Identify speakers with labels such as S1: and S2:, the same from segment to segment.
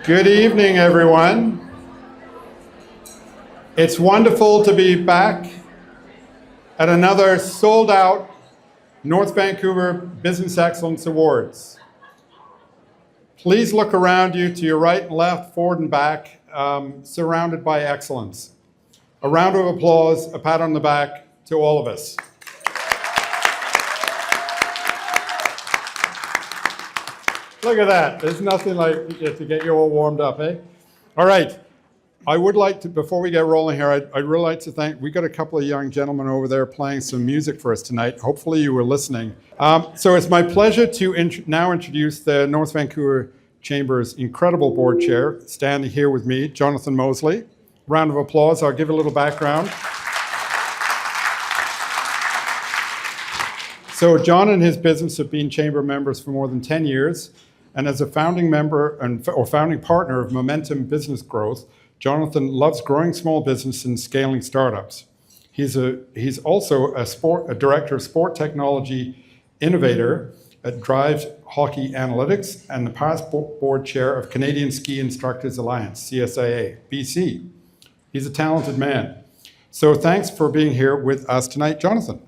S1: Good evening, everyone. It's wonderful to be back at another sold-out North Vancouver Business Excellence Awards. Please look around you to your right and left, forward and back, surrounded by excellence. A round of applause, a pat on the back to all of us. Look at that. There's nothing like it to get you all warmed up, eh? All right. I would like to, before we get rolling here, I'd really like to thank, we got a couple of young gentlemen over there playing some music for us tonight. Hopefully you were listening. So it's my pleasure to now introduce the North Vancouver Chamber's incredible board chair, standing here with me, Jonathan Mosley. Round of applause. I'll give a little background. So John and his business have been chamber members for more than 10 years. And as a founding member or founding partner of Momentum Business Growth, Jonathan loves growing small business and scaling startups. He's also a director of sport technology innovator at Drive Hockey Analytics and the past board chair of Canadian Ski Instructors Alliance, CSIA, BC. He's a talented man. So thanks for being here with us tonight, Jonathan.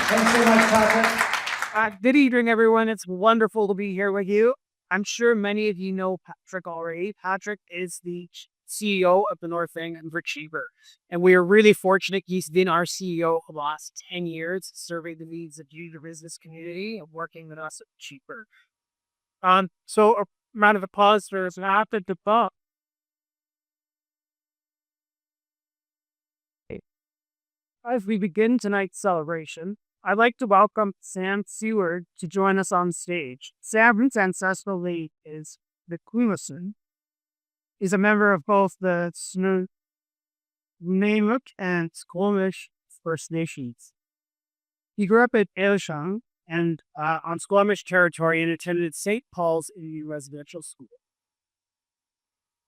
S2: Thanks so much, Patrick.
S3: Good evening, everyone. It's wonderful to be here with you. I'm sure many of you know Patrick already. Patrick is the CEO of the North Vancouver Chamber, and we are really fortunate he's been our CEO for the last 10 years, serving the needs of the business community and working with us at the Chamber. So a round of applause for Patrick de Bob. As we begin tonight's celebration, I'd like to welcome Sam Seward to join us on stage. Sam's ancestral name is the Quimison. He's a member of both the Nunavut and Squamish First Nations. He grew up at Ailsham and on Squamish territory and attended St. Paul's Indian Residential School,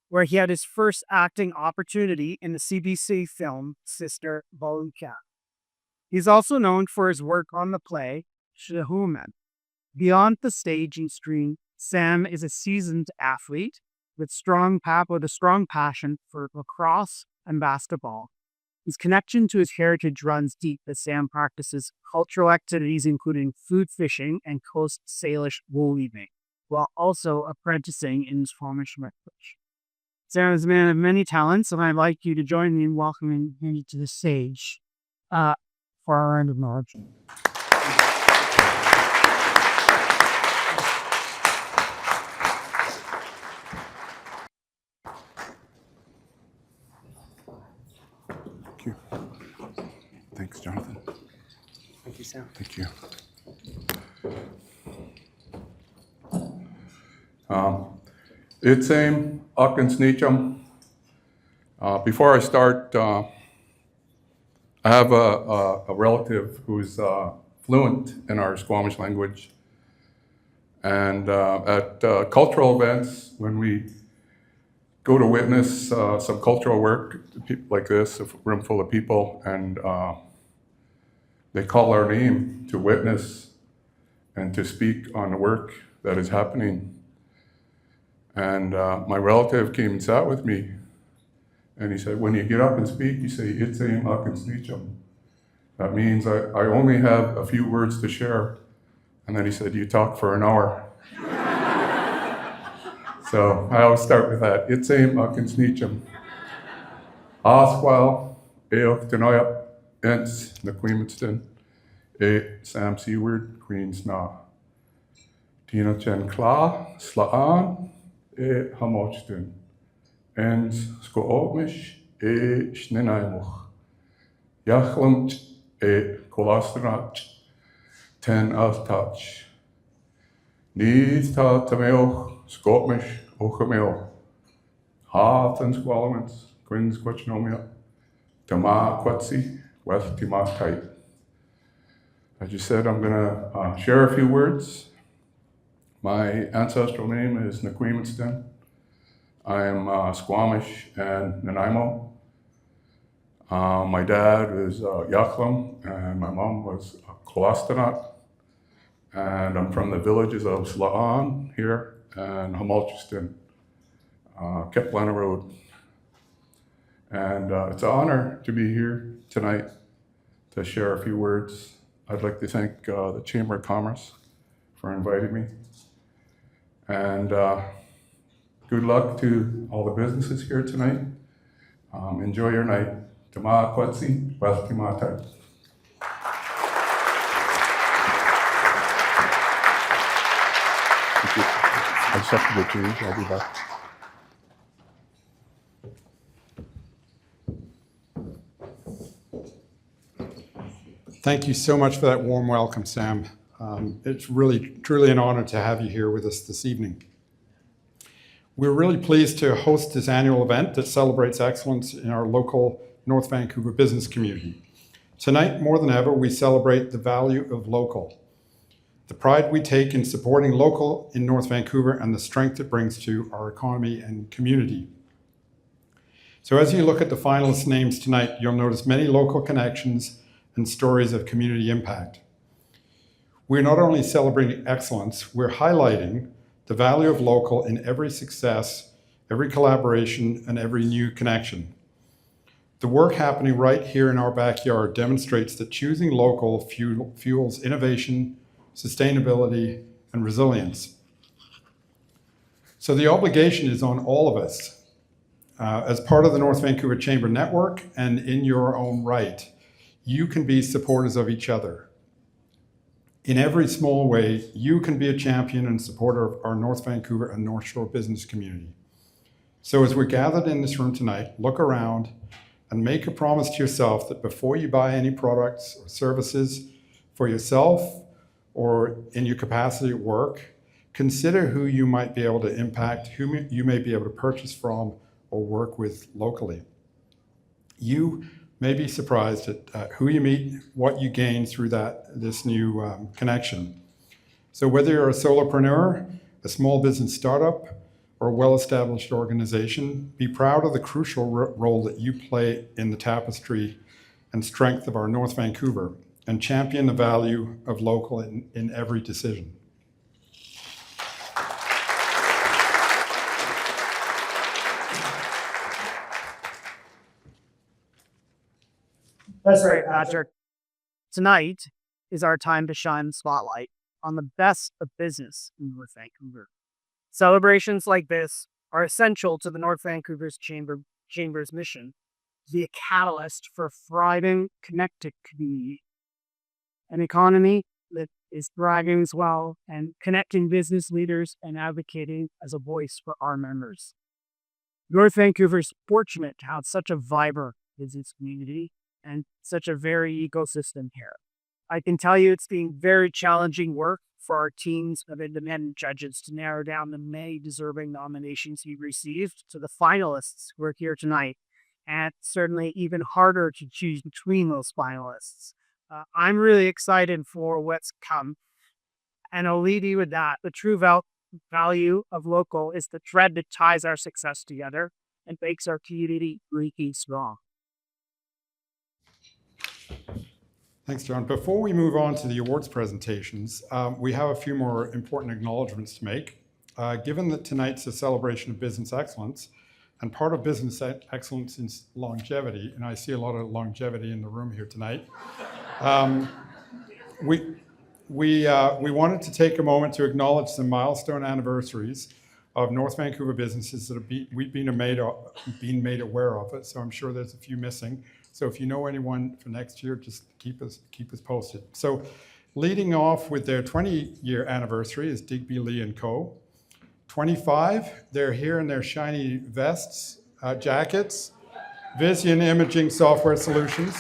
S3: where he had his first acting opportunity in the CBC film Sister Volunteer. He's also known for his work on the play Shahuman. Beyond the stage and screen, Sam is a seasoned athlete with a strong passion for lacrosse and basketball. His connection to his heritage runs deep as Sam practices cultural activities including food fishing and Coast Salish wool weaving, while also apprenticing in his Squamish language. Sam is a man of many talents, and I'd like you to join me in welcoming him to the stage. For our round of knowledge.
S4: Thank you. Thanks, Jonathan.
S2: Thank you, Sam.
S4: Thank you. It's Sneechum. Before I start, I have a relative who's fluent in our Squamish language. And at cultural events, when we go to witness some cultural work like this, a room full of people, and they call our name to witness and to speak on the work that is happening. And my relative came and sat with me. And he said, when you get up and speak, you say, Itsayim Sneechum. That means I only have a few words to share. And then he said, you talk for an hour. So I always start with that. Itsayim Sneechum. Asqual, Eoch Denoyap, Ents, Naquimidston, Sam Seward, Queen's Na. Tina Chen Kla, Slaan, Hamochton. En Squamish Shnenaimuch. Yachlamt Colastranach Ten Altach. Need ta Tameoch, Squamish, Ochameo. Hearth and Squalaments, Quins Quachnomia. Tama Quatsi, West Tima Tight. As you said, I'm going to share a few words. My ancestral name is Naquimidston. I'm Squamish and Nanaimo. My dad is Yaklam, and my mom was Kolastanat. and I'm from the villages of Slaan here and Hamulchiston, Kiplana Road. And it's an honor to be here tonight to share a few words. I'd like to thank the Chamber of Commerce for inviting me. And good luck to all the businesses here tonight. Enjoy your night. Tama Kwatsi, Wastimata. I accept the change. I'll be back.
S1: Thank you so much for that warm welcome, Sam. It's really, truly an honor to have you here with us this evening. We're really pleased to host this annual event that celebrates excellence in our local North Vancouver business community. Tonight, more than ever, we celebrate the value of local, the pride we take in supporting local in North Vancouver, and the strength it brings to our economy and community. So as you look at the finalist names tonight, you'll notice many local connections and stories of community impact. We're not only celebrating excellence, we're highlighting the value of local in every success, every collaboration, and every new connection. The work happening right here in our backyard demonstrates that choosing local fuels innovation, sustainability, and resilience. So the obligation is on all of us as part of the North Vancouver Chamber Network and in your own right. You can be supporters of each other. In every small way, you can be a champion and supporter of our North Vancouver and North Shore business community. So as we're gathered in this room tonight, look around and make a promise to yourself that before you buy any products or services for yourself or in your capacity at work, consider who you might be able to impact, who you may be able to purchase from or work with locally. You may be surprised at who you meet, what you gain through this new connection. So whether you're a solopreneur, a small business startup, or a well-established organization, be proud of the crucial role that you play in the tapestry and strength of our North Vancouver, and champion the value of local in every decision.
S3: That's right, Patrick. Tonight is our time to shine the spotlight on the best of business in North Vancouver. Celebrations like this are essential to the North Vancouver's Chamber's mission to be a catalyst for a thriving, connected community. An economy that is thriving as well, and connecting business leaders and advocating as a voice for our members. North Vancouver is fortunate to have such a vibrant business community and such a very ecosystem here. I can tell you it's been very challenging work for our teams of independent judges to narrow down the many deserving nominations we received to the finalists who are here tonight, and certainly even harder to choose between those finalists. I'm really excited for what's come, and I'll leave you with that. The true value of local is the thread that ties our success together and makes our community really strong.
S1: Thanks, John. Before we move on to the awards presentations, we have a few more important acknowledgements to make. Given that tonight's a celebration of business excellence, and part of business excellence is longevity, and I see a lot of longevity in the room here tonight, we wanted to take a moment to acknowledge some milestone anniversaries of North Vancouver businesses that we've been made aware of it. So I'm sure there's a few missing. So if you know anyone for next year, just keep us posted. So leading off with their 20-year anniversary is Digby Lee & Co. 25, they're here in their shiny vests, jackets, Vision Imaging Software Solutions.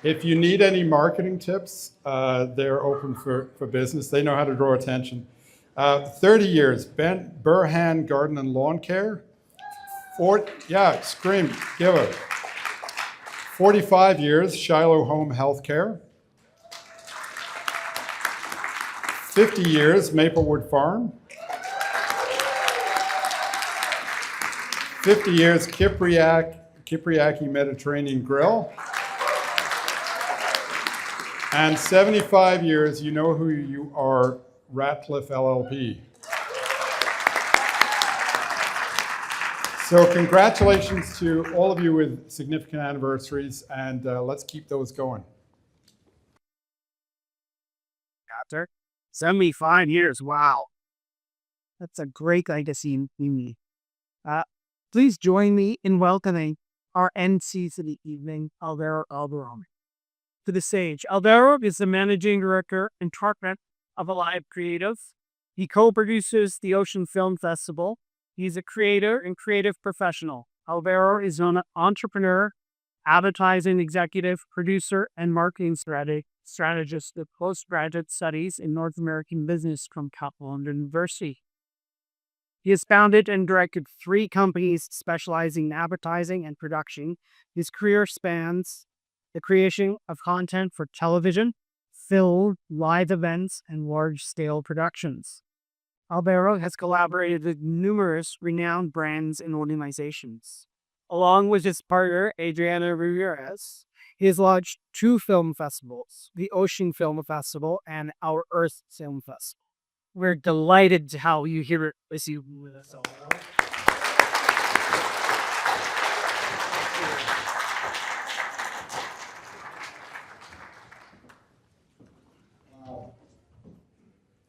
S1: If you need any marketing tips, they're open for business. They know how to draw attention. 30 years, Burhan Garden and Lawn Care. Scream, give it. 45 years, Shiloh Home Healthcare. 50 years, Maplewood Farm. 50 years, Kipriaki Mediterranean Grill. And 75 years, you know who you are, Ratcliffe LLP. So congratulations to all of you with significant anniversaries, and let's keep those going.
S3: After 75 years, wow. That's a great legacy in me. Please join me in welcoming our NC for the evening, Alvaro Alvarón, to the stage. Alvaro is the managing director and partner of Alive Creative. He co-produces the Ocean Film Festival. He's a creator and creative professional. Alvaro is an entrepreneur, advertising executive, producer, and marketing strategist with postgraduate studies in North American business from Capilano University. He has founded and directed 3 companies specializing in advertising and production. His career spans the creation of content for television, film, live events, and large-scale productions. Alvaro has collaborated with numerous renowned brands and organizations. Along with his partner, Adriana Ramirez, he has launched 2 film festivals, the Ocean Film Festival and Our Earth Film Festival. We're delighted to have you here with us, Alvaro.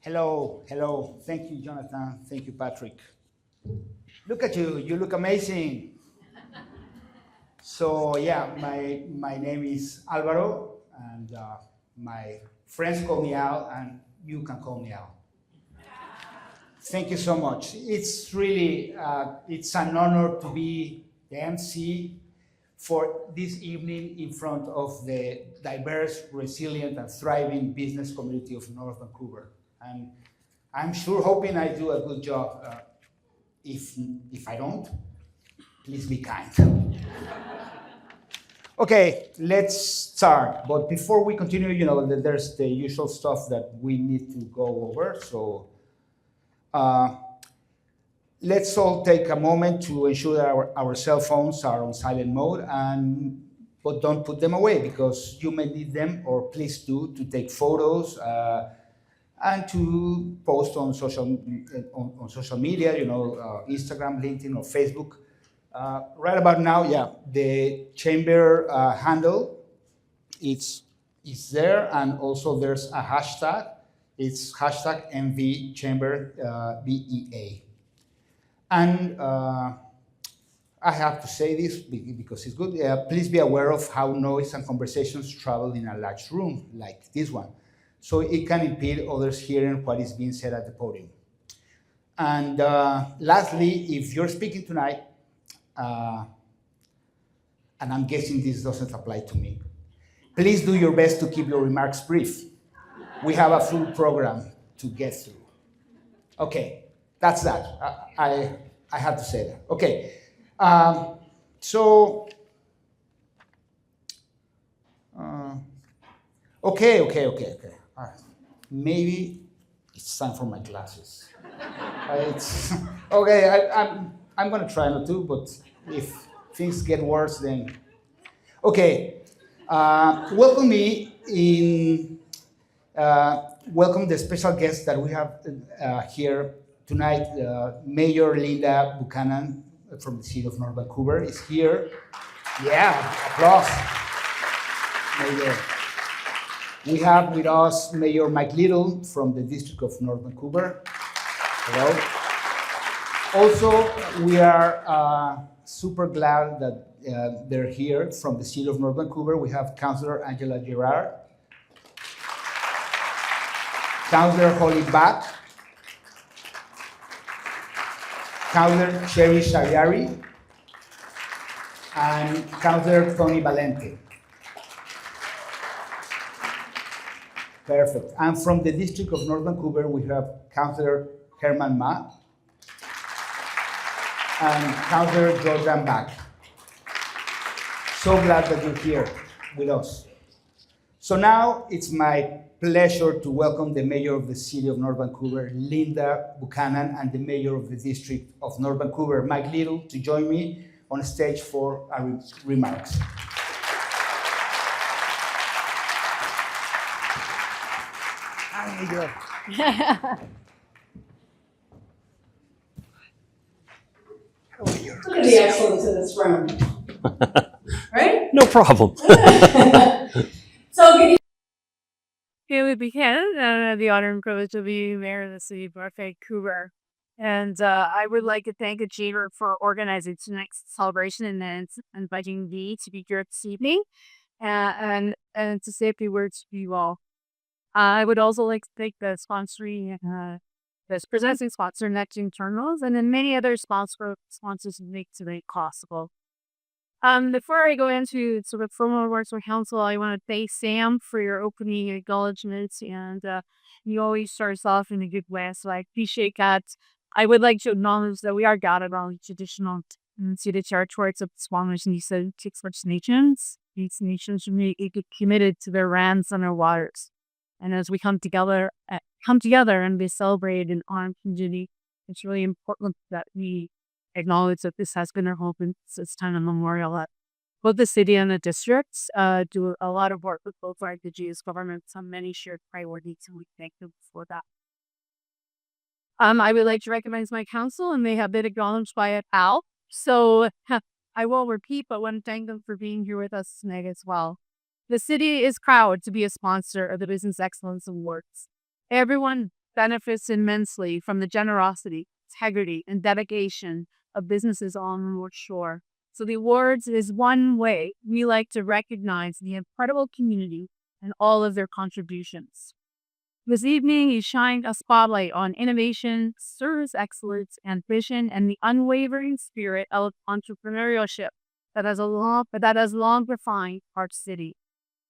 S2: Hello. Thank you, Jonathan. Thank you, Patrick. Look at you. You look amazing. So yeah, my name is Alvaro, and my friends call me Al, and you can call me Al. Thank you so much. It's really, it's an honor to be the MC for this evening in front of the diverse, resilient, and thriving business community of North Vancouver. And I'm sure hoping I do a good job. If I don't, please be kind. Okay, let's start. But before we continue, you know, there's the usual stuff that we need to go over. So let's all take a moment to ensure that our cell phones are on silent mode, but don't put them away, because you may need them, or please do, to take photos and to post on social media, you know, Instagram, LinkedIn, or Facebook. Right about now, yeah, the chamber handle is there, and also there's a hashtag. It's hashtag MVChamber And I have to say this because it's good. Please be aware of how noise and conversations travel in a large room like this one, so it can impede others hearing what is being said at the podium. And lastly, if you're speaking tonight, and I'm guessing this doesn't apply to me, please do your best to keep your remarks brief. We have a full program to get through. Okay, that's that. I had to say that. Okay, okay. All right. Maybe it's time for my glasses. Okay, I'm gonna try not to, but if things get worse, then okay. Welcome the special guest that we have here tonight. Mayor Linda Buchanan from the city of North Vancouver is here. Yeah, applause. Mayor. We have with us Mayor Mike Little from the District of North Vancouver. Hello. Also, we are super glad that they're here from the city of North Vancouver. We have Councillor Angela Gerard, Councillor Holly Bach, Councillor Sherry Shariari, and Councillor Tony Valente. Perfect. And from the District of North Vancouver, we have Councillor Herman Ma and Councillor Jordan Bach. So glad that you're here with us. So now it's my pleasure to welcome the Mayor of the City of North Vancouver, Linda Buchanan, and the Mayor of the District of North Vancouver, Mike Little, to join me on stage for our remarks.
S5: Look at the excellence of this room. Right?
S6: No problem.
S5: So good
S3: Haley Buchanan, and I have the honor and privilege to be mayor of the city of North Vancouver. And I would like to thank the chamber for organizing tonight's celebration and then inviting me to be here this evening and to say a few words to you all. I would also like to thank the this presenting sponsor, Next Internals, and then many other sponsors who make tonight possible. Before I go into sort of formal remarks for council, I want to thank Sam for your opening acknowledgements, and you always start us off in a good way, so I appreciate that. I would like to acknowledge that we are gathered on the traditional unceded territories of the Squamish and Six First Nations. These nations remain committed to their lands and their waters, and as we come together and be celebrated in armed community, it's really important that we acknowledge that this has been our home since time immemorial. That both the city and the districts do a lot of work with both our Indigenous governments on many shared priorities, and we thank them for that. I would like to recognize my council, and they have been acknowledged by a pal. So I won't repeat, but want to thank them for being here with us tonight as well. The city is proud to be a sponsor of the Business Excellence Awards. Everyone benefits immensely from the generosity, integrity, and dedication of businesses on the North Shore. So the awards is one way we like to recognize the incredible community and all of their contributions. This evening, you shined a spotlight on innovation, service excellence, ambition, and the unwavering spirit of entrepreneurship that has long defined our city.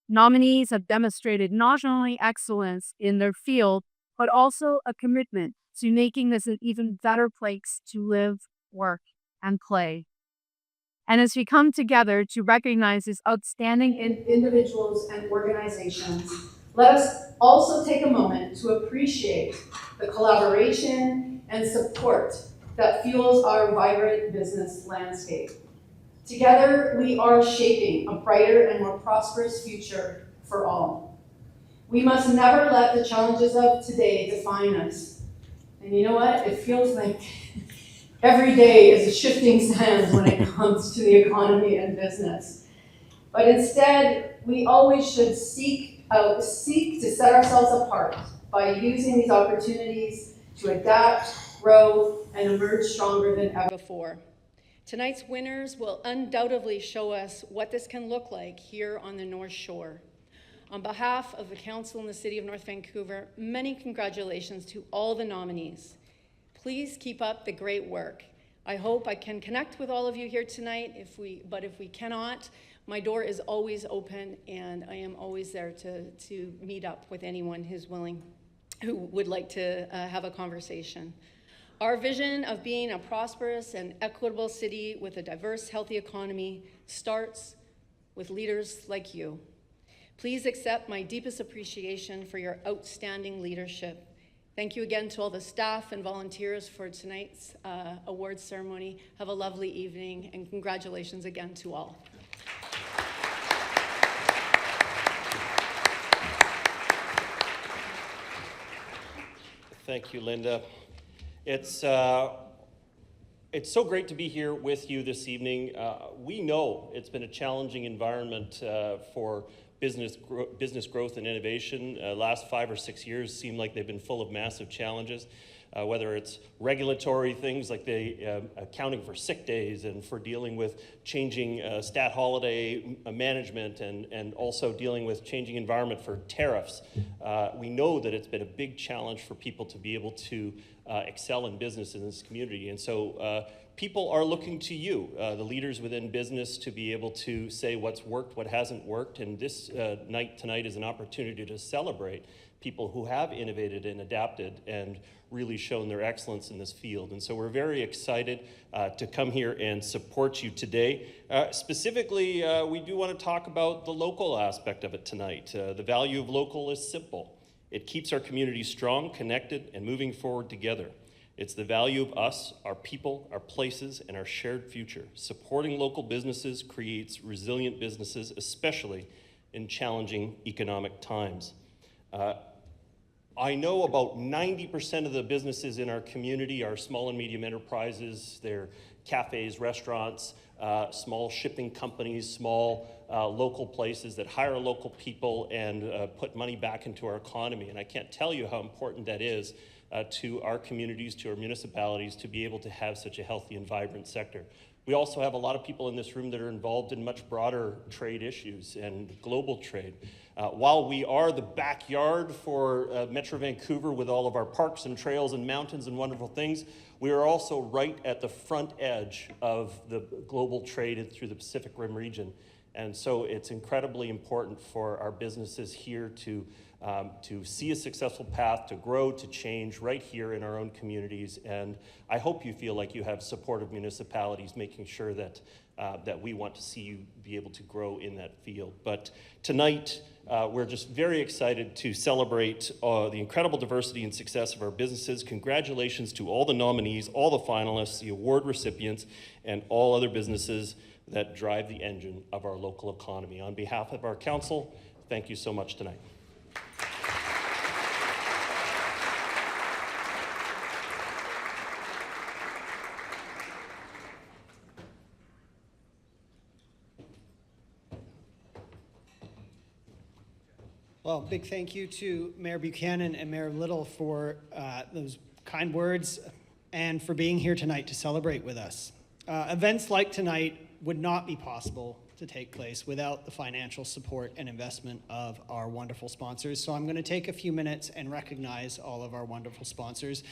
S3: Nominees have demonstrated not only excellence in their field, but also a commitment to making this an even better place to live, work, and play. And as we come together to recognize these outstanding individuals and organizations, let us also take a moment to appreciate the collaboration and support that fuels our vibrant business landscape. Together, we are shaping a brighter and more prosperous future for all. We must never let the challenges of today define us. And you know what? It feels like every day is a shifting sands when it comes to the economy and business. But instead, we always should seek to set ourselves apart by using these opportunities to adapt, grow, and emerge stronger than ever before. Tonight's winners will undoubtedly show us what this can look like here on the North Shore. On behalf of the Council and the City of North Vancouver, many congratulations to all the nominees. Please keep up the great work. I hope I can connect with all of you here tonight, but if we cannot, my door is always open and I am always there to meet up with anyone who would like to have a conversation. Our vision of being a prosperous and equitable city with a diverse, healthy economy starts with leaders like you. Please accept my deepest appreciation for your outstanding leadership. Thank you again to all the staff and volunteers for tonight's awards ceremony. Have a lovely evening, and congratulations again to all.
S6: Thank you, Linda. It's so great to be here with you this evening. We know it's been a challenging environment for business growth and innovation. Last 5 or 6 years seem like they've been full of massive challenges, whether it's regulatory things like the accounting for sick days and for dealing with changing stat holiday management and also dealing with changing environment for tariffs. We know that it's been a big challenge for people to be able to excel in business in this community. And so people are looking to you, the leaders within business, to be able to say what's worked, what hasn't worked. And this night tonight is an opportunity to celebrate people who have innovated and adapted and really shown their excellence in this field. And so we're very excited to come here and support you today. Specifically, we do want to talk about the local aspect of it tonight. The value of local is simple. It keeps our community strong, connected, and moving forward together. It's the value of us, our people, our places, and our shared future. Supporting local businesses creates resilient businesses, especially in challenging economic times. I know about 90% of the businesses in our community are small and medium enterprises. They're cafes, restaurants, small shipping companies, small local places that hire local people and put money back into our economy. And I can't tell you how important that is to our communities, to our municipalities, to be able to have such a healthy and vibrant sector. We also have a lot of people in this room that are involved in much broader trade issues and global trade. While we are the backyard for Metro Vancouver with all of our parks and trails and mountains and wonderful things, we are also right at the front edge of the global trade through the Pacific Rim region. And so it's incredibly important for our businesses here to see a successful path, to grow, to change right here in our own communities. And I hope you feel like you have supportive municipalities making sure that we want to see you be able to grow in that field. But tonight, we're just very excited to celebrate the incredible diversity and success of our businesses. Congratulations to all the nominees, all the finalists, the award recipients, and all other businesses that drive the engine of our local economy. On behalf of our council, thank you so much tonight.
S7: Well, big thank you to Mayor Buchanan and Mayor Little for those kind words and for being here tonight to celebrate with us. Events like tonight would not be possible to take place without the financial support and investment of our wonderful sponsors. So I'm going to take a few minutes and recognize all of our wonderful sponsors.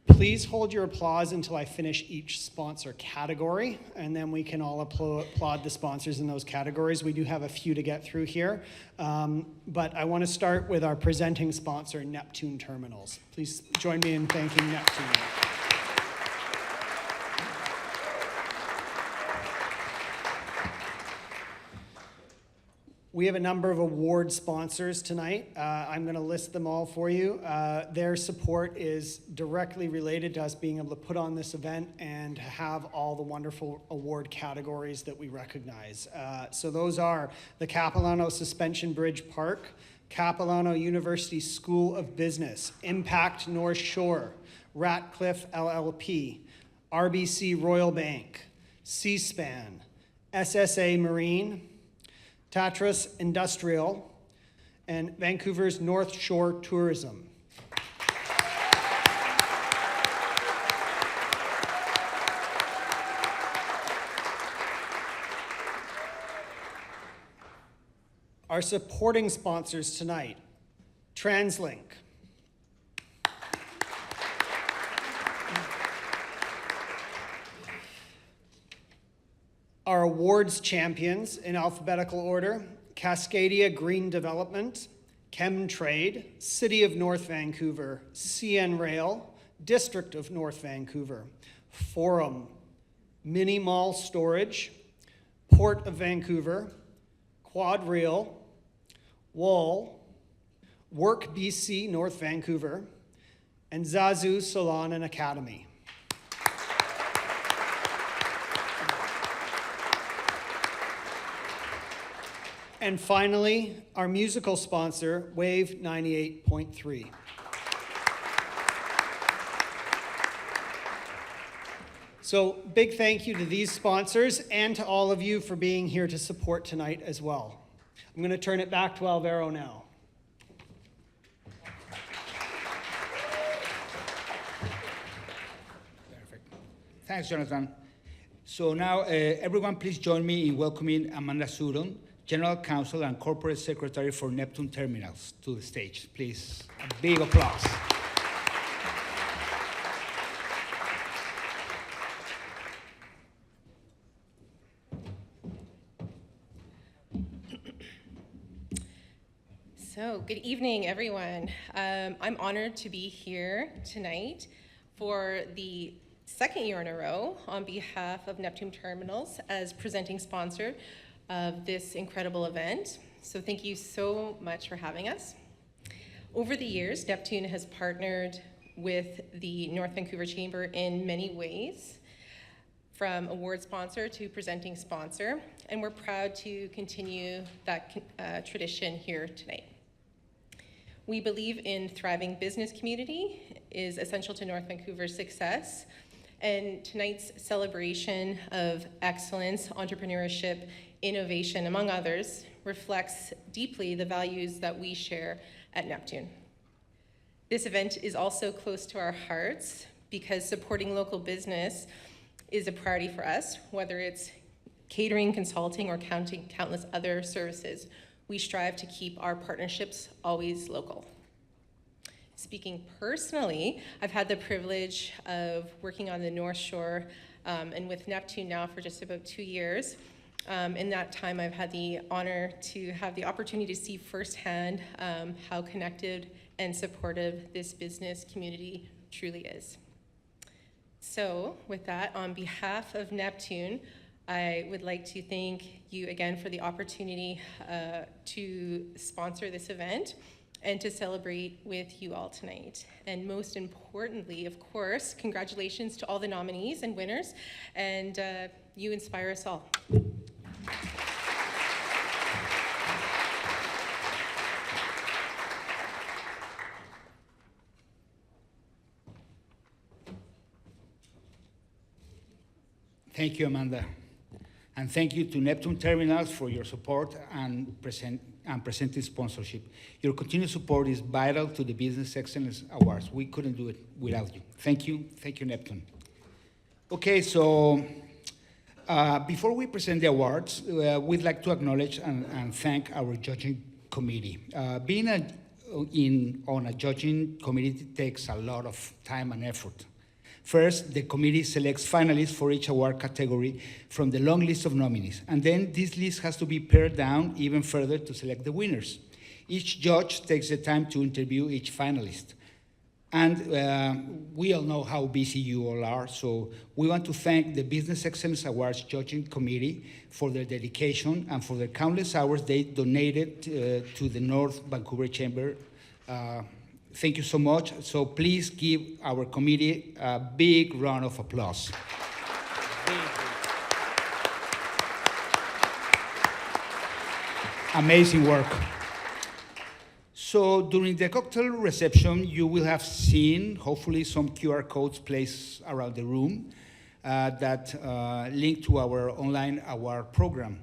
S7: Please hold your applause until I finish each sponsor category, and then we can all applaud the sponsors in those categories. We do have a few to get through here, but I want to start with our presenting sponsor, Neptune Terminals. Please join me in thanking Neptune. We have a number of award sponsors tonight. I'm going to list them all for you. Their support is directly related to us being able to put on this event and have all the wonderful award categories that we recognize. So those are the Capilano Suspension Bridge Park, Capilano University School of Business, Impact North Shore, Ratcliffe LLP, RBC Royal Bank, C-SPAN, SSA Marine, Tatras Industrial, and Vancouver's North Shore Tourism. Our supporting sponsors tonight, TransLink, our awards champions in alphabetical order, Cascadia Green Development, Chemtrade, City of North Vancouver, CN Rail, District of North Vancouver, Forum, Mini Mall Storage, Port of Vancouver, Quad Rail, Wall, Work BC North Vancouver, and Zazu Salon and Academy. And finally, our musical sponsor, Wave 98.3. So big thank you to these sponsors and to all of you for being here to support tonight as well. I'm going to turn it back to Alvaro now.
S2: Perfect. Thanks, Jonathan. So now, everyone please join me in welcoming Amanda Sudon, General Counsel and Corporate Secretary for Neptune Terminals, to the stage. Please, a big applause.
S8: So, good evening, everyone. I'm honored to be here tonight for the second year in a row on behalf of Neptune Terminals as presenting sponsor of this incredible event. So thank you so much for having us. Over the years, Neptune has partnered with the North Vancouver Chamber in many ways, from award sponsor to presenting sponsor, and we're proud to continue that tradition here tonight. We believe in thriving business community is essential to North Vancouver's success. And tonight's celebration of excellence, entrepreneurship, innovation, among others, reflects deeply the values that we share at Neptune. This event is also close to our hearts because supporting local business is a priority for us, whether it's catering, consulting, or countless other services. We strive to keep our partnerships always local. Speaking personally, I've had the privilege of working on the North Shore and with Neptune now for just about 2 years. In that time, I've had the honor to have the opportunity to see firsthand how connected and supportive this business community truly is. So with that, on behalf of Neptune, I would like to thank you again for the opportunity to sponsor this event and to celebrate with you all tonight. And most importantly, of course, congratulations to all the nominees and winners, and you inspire us all.
S2: Thank you, Amanda. And thank you to Neptune Terminals for your support and presenting sponsorship. Your continued support is vital to the Business Excellence Awards. We couldn't do it without you. Thank you, Neptune. Okay, so before we present the awards, we'd like to acknowledge and thank our judging committee. Being on a judging committee takes a lot of time and effort. First, the committee selects finalists for each award category from the long list of nominees, and then this list has to be pared down even further to select the winners. Each judge takes the time to interview each finalist. And we all know how busy you all are, so we want to thank the Business Excellence Awards Judging Committee for their dedication and for the countless hours they donated to the North Vancouver Chamber. Thank you so much. So please give our committee a big round of applause. Amazing work. So during the cocktail reception, you will have seen, hopefully, some QR codes placed around the room that link to our online award program.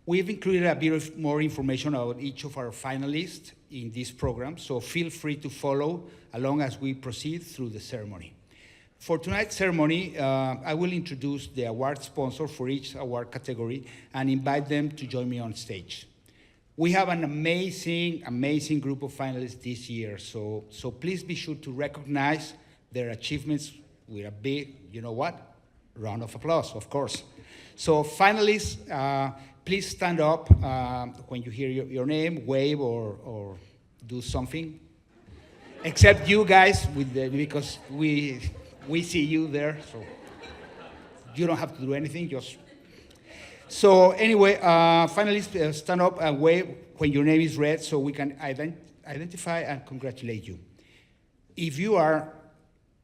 S2: We've included a bit of more information about each of our finalists in this program, so feel free to follow along as we proceed through the ceremony. For tonight's ceremony, I will introduce the award sponsor for each award category and invite them to join me on stage. We have an amazing, amazing group of finalists this year, so please be sure to recognize their achievements with a big, you know what, round of applause, of course. So finalists, please stand up when you hear your name, wave or do something. Except you guys, because we see you there, so you don't have to do anything, just. So anyway, finalists, stand up and wave when your name is read so we can identify and congratulate you. If you are,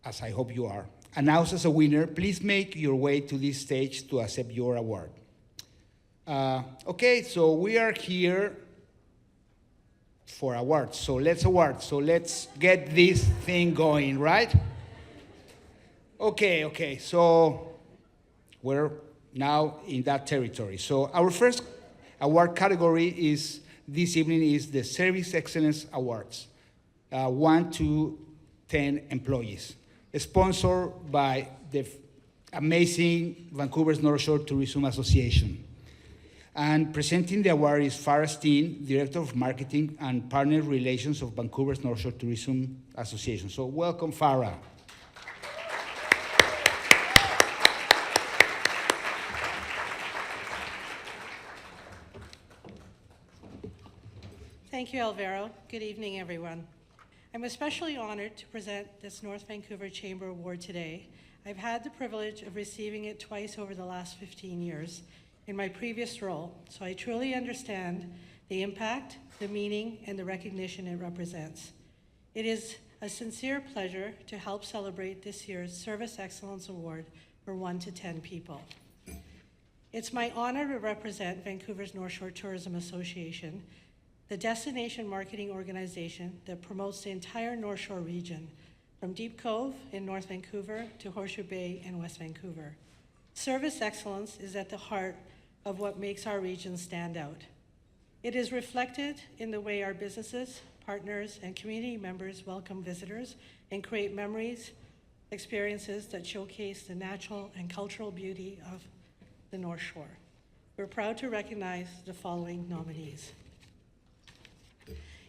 S2: as I hope you are, announced as a winner, please make your way to this stage to accept your award. Okay, so we are here for awards. So let's get this thing going, right? Okay, so we're now in that territory. So our first award category this evening is the Service Excellence Awards, 1 to 10 employees, sponsored by the amazing Vancouver's North Shore Tourism Association. And presenting the award is Farah Steen, Director of Marketing and Partner Relations of Vancouver's North Shore Tourism Association. So welcome, Farah.
S9: Thank you, Alvaro. Good evening, everyone. I'm especially honored to present this North Vancouver Chamber Award today. I've had the privilege of receiving it twice over the last 15 years in my previous role, so I truly understand the impact, the meaning, and the recognition it represents. It is a sincere pleasure to help celebrate this year's Service Excellence Award for 1 to 10 people. It's my honor to represent Vancouver's North Shore Tourism Association the destination marketing organization that promotes the entire North Shore region, from Deep Cove in North Vancouver to Horseshoe Bay in West Vancouver. Service excellence is at the heart of what makes our region stand out. It is reflected in the way our businesses, partners, and community members welcome visitors and create memories, experiences that showcase the natural and cultural beauty of the North Shore. We're proud to recognize the following nominees.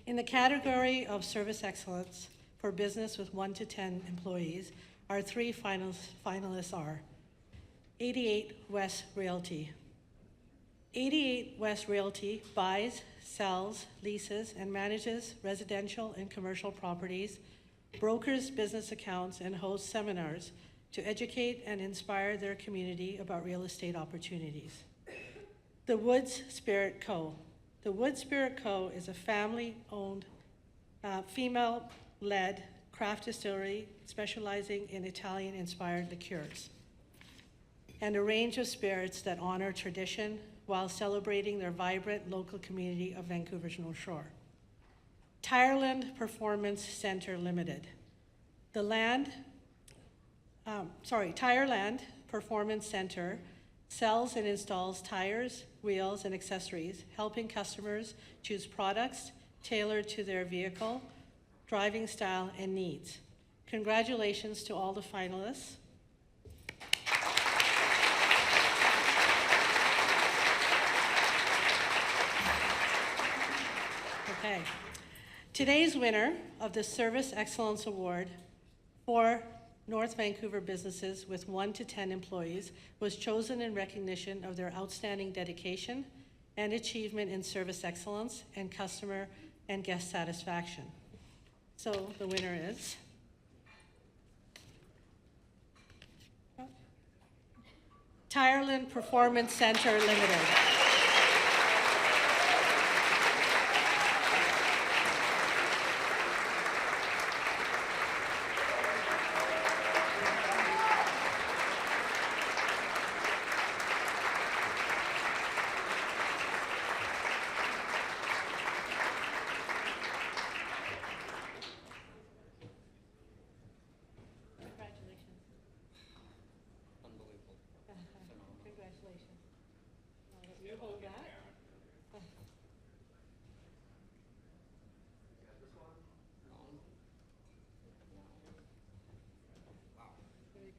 S9: In the category of service excellence for business with 1 to 10 employees, our three finalists are 88 West Realty. 88 West Realty buys, sells, leases, and manages residential and commercial properties, brokers business accounts, and hosts seminars to educate and inspire their community about real estate opportunities. The Woods Spirit Co. The Woods Spirit Co. is a family-owned, female-led craft distillery specializing in Italian-inspired liqueurs and a range of spirits that honor tradition while celebrating their vibrant local community of Vancouver's North Shore. Tireland Performance Center Limited. Tireland Performance Center sells and installs tires, wheels, and accessories, helping customers choose products tailored to their vehicle, driving style, and needs. Congratulations to all the finalists. Okay. Today's winner of the Service Excellence Award for North Vancouver businesses with 1 to 10 employees was chosen in recognition of their outstanding dedication and achievement in service excellence and customer and guest satisfaction. So the winner is Tireland Performance Center Limited.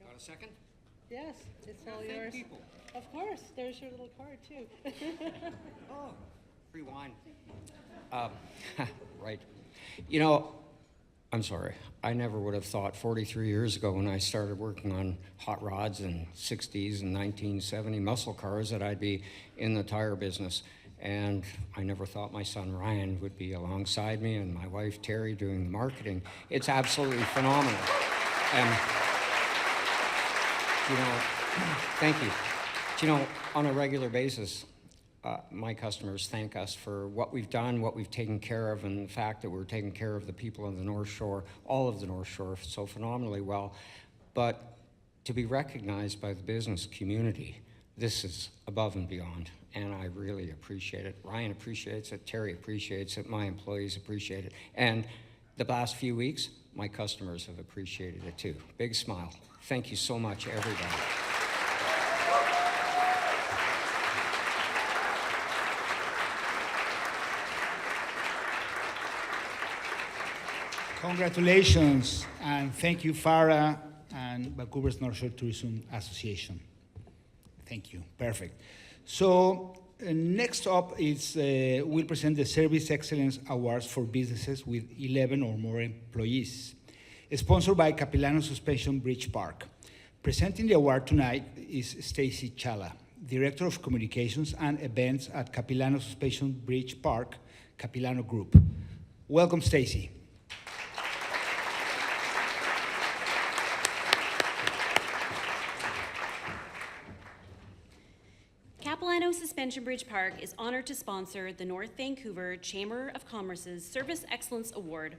S10: A second?
S9: Yes, it's all yours.
S10: People.
S9: Of course, there's your little card too.
S10: Oh, free wine. Right. You know, I'm sorry. I never would have thought 43 years ago when I started working on hot rods in 60s and 1970 muscle cars that I'd be in the tire business. And I never thought my son Ryan would be alongside me and my wife Terry doing the marketing. It's absolutely phenomenal. And you know, thank you. You know, on a regular basis, my customers thank us for what we've done, what we've taken care of, and the fact that we're taking care of the people of the North Shore, all of the North Shore, so phenomenally well. But to be recognized by the business community, this is above and beyond, and I really appreciate it. Ryan appreciates it, Terry appreciates it, my employees appreciate it, and the last few weeks, my customers have appreciated it too. Big smile. Thank you so much, everybody.
S2: Congratulations, and thank you, Farah and Vancouver's North Shore Tourism Association. Thank you, perfect. So next up is, we'll present the Service Excellence Awards for businesses with 11 or more employees, sponsored by Capilano Suspension Bridge Park. Presenting the award tonight is Stacy Chala, Director of Communications and Events at Capilano Suspension Bridge Park, Capilano Group. Welcome, Stacy.
S11: Capilano Suspension Bridge Park is honored to sponsor the North Vancouver Chamber of Commerce's Service Excellence Award.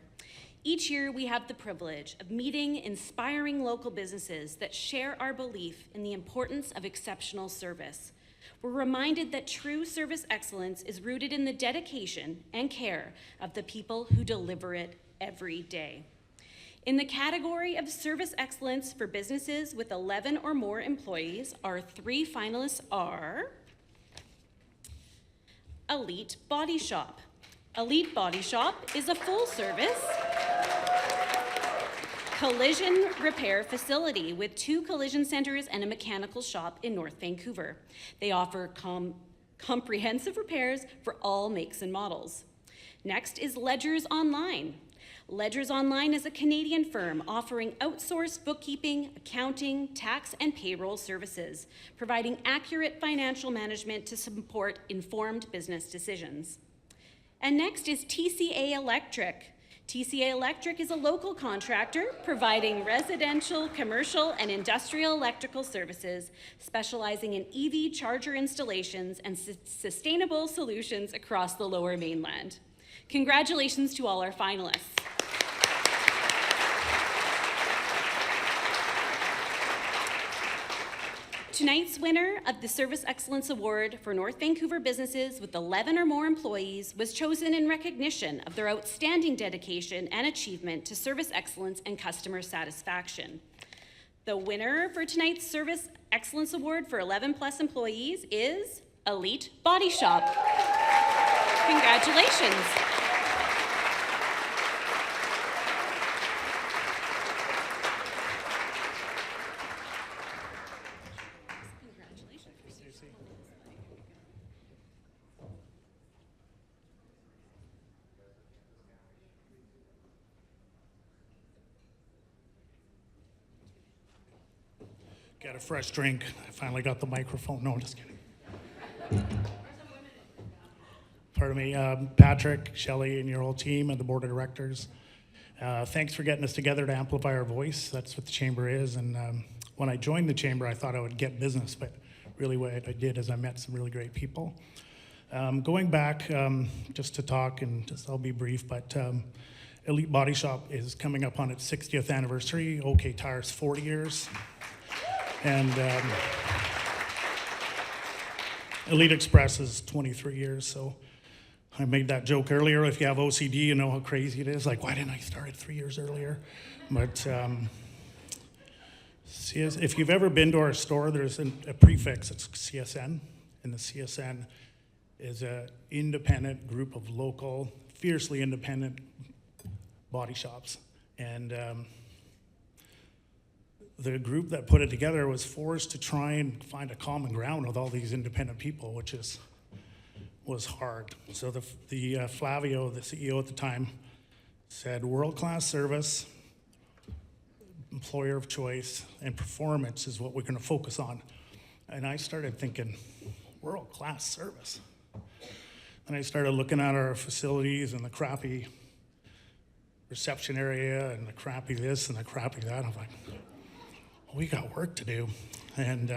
S11: Each year, we have the privilege of meeting inspiring local businesses that share our belief in the importance of exceptional service. we're reminded that true service excellence is rooted in the dedication and care of the people who deliver it every day. In the category of service excellence for businesses with 11 or more employees, our 3 finalists are Elite Body Shop. Elite Body Shop is a full-service collision repair facility with 2 collision centers and a mechanical shop in North Vancouver. They offer comprehensive repairs for all makes and models. Next is Ledgers Online. Ledgers Online is a Canadian firm offering outsourced bookkeeping, accounting, tax, and payroll services, providing accurate financial management to support informed business decisions. And next is TCA Electric. TCA Electric is a local contractor providing residential, commercial, and industrial electrical services, specializing in EV charger installations and sustainable solutions across the Lower Mainland. Congratulations to all our finalists. Tonight's winner of the Service Excellence Award for North Vancouver businesses with 11 or more employees was chosen in recognition of their outstanding dedication and achievement to service excellence and customer satisfaction. The winner for tonight's Service Excellence Award for 11+ employees is Elite Body Shop. Congratulations.
S12: Got a fresh drink. I finally got the microphone. No, I'm just kidding. Pardon me. Patrick, Shelley, and your whole team and the board of directors. Thanks for getting us together to amplify our voice. That's what the chamber is. And when I joined the chamber, I thought I would get business, but really what I did is I met some really great people. Going back, just to talk, and just I'll be brief, but Elite Body Shop is coming up on its 60th anniversary. OK Tire's 40 years. And Elite Express is 23 years, so I made that joke earlier. If you have OCD, you know how crazy it is. Like, why didn't I start it 3 years earlier? But if you've ever been to our store, there's a prefix, it's CSN, and the CSN is an independent group of local, fiercely independent body shops. And the group that put it together was forced to try and find a common ground with all these independent people, which was hard. So the Flavio, the CEO at the time, said world-class service, employer of choice, and performance is what we're going to focus on. And I started thinking, world-class service. And I started looking at our facilities and the crappy reception area and the crappy this and the crappy that. I'm like, we got work to do. And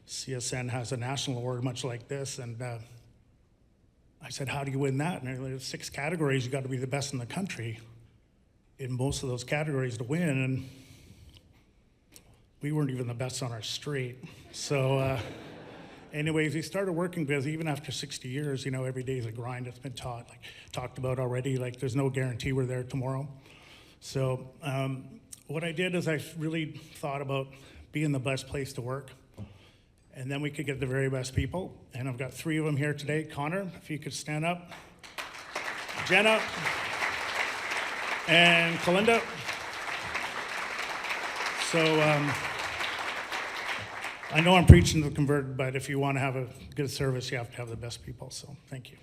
S12: CSN has a national award much like this. And I said, how do you win that? And there's 6 categories. You got to be the best in the country in most of those categories to win. And we weren't even the best on our street. So anyways, we started working because even after 60 years, you know, every day is a grind. It's been talked about already. Like, there's no guarantee we're there tomorrow. So what I did is I really thought about being the best place to work, and then we could get the very best people. And I've got 3 of them here today. Connor, if you could stand up. Jenna and Kalinda. So I know I'm preaching to the converted, but if you want to have a good service, you have to have the best people. So thank you.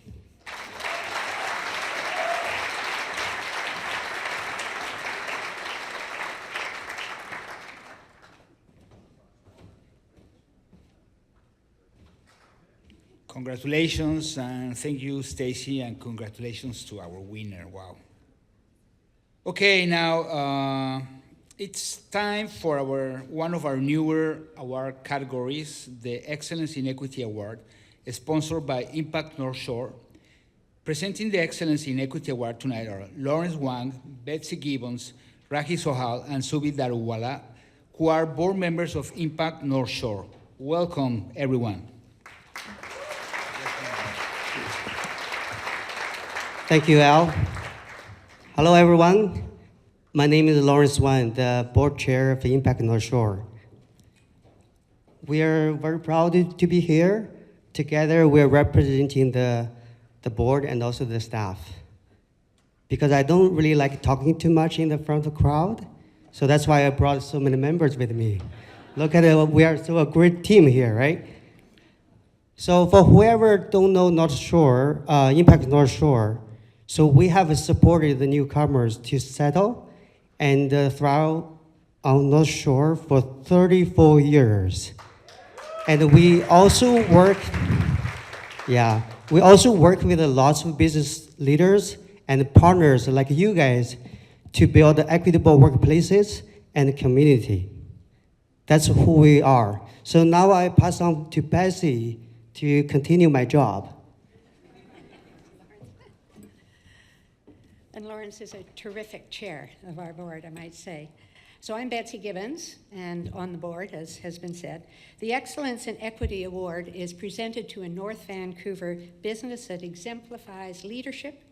S2: Congratulations, and thank you, Stacy, and congratulations to our winner. Wow. Okay, now it's time for one of our newer award categories, the Excellence in Equity Award, sponsored by Impact North Shore. Presenting the Excellence in Equity Award tonight are Lawrence Wang, Betsy Gibbons, Rahi Sohal, and Subi Daruwala, who are board members of Impact North Shore. Welcome, everyone.
S13: Thank you, Al. Hello, everyone. My name is Lawrence Wan, the board chair of Impact North Shore. We are very proud to be here. Together, we are representing the board and also the staff. Because I don't really like talking too much in the front of the crowd, so that's why I brought so many members with me. Look at it, we are still a great team here, right? So for whoever don't know North Shore, Impact North Shore, so we have supported the newcomers to settle and thrive on North Shore for 34 years. And we also work, we also work with lots of business leaders and partners like you guys to build equitable workplaces and community. That's who we are. So now I pass on to Bessie to continue my job.
S14: And Lawrence is a terrific chair of our board, I might say. So I'm Betsy Gibbons, and on the board, as has been said. The Excellence in Equity Award is presented to a North Vancouver business that exemplifies leadership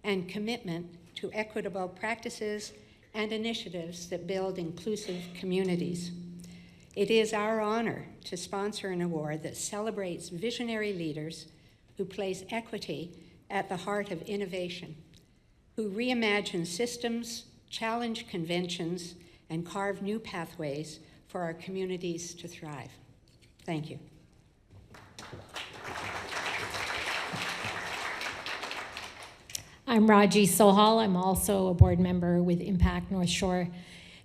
S14: and commitment to equitable practices and initiatives that build inclusive communities. It is our honor to sponsor an award that celebrates visionary leaders who place equity at the heart of innovation, who reimagine systems, challenge conventions, and carve new pathways for our communities to thrive. Thank you.
S15: I'm Raji Sohal. I'm also a board member with Impact North Shore.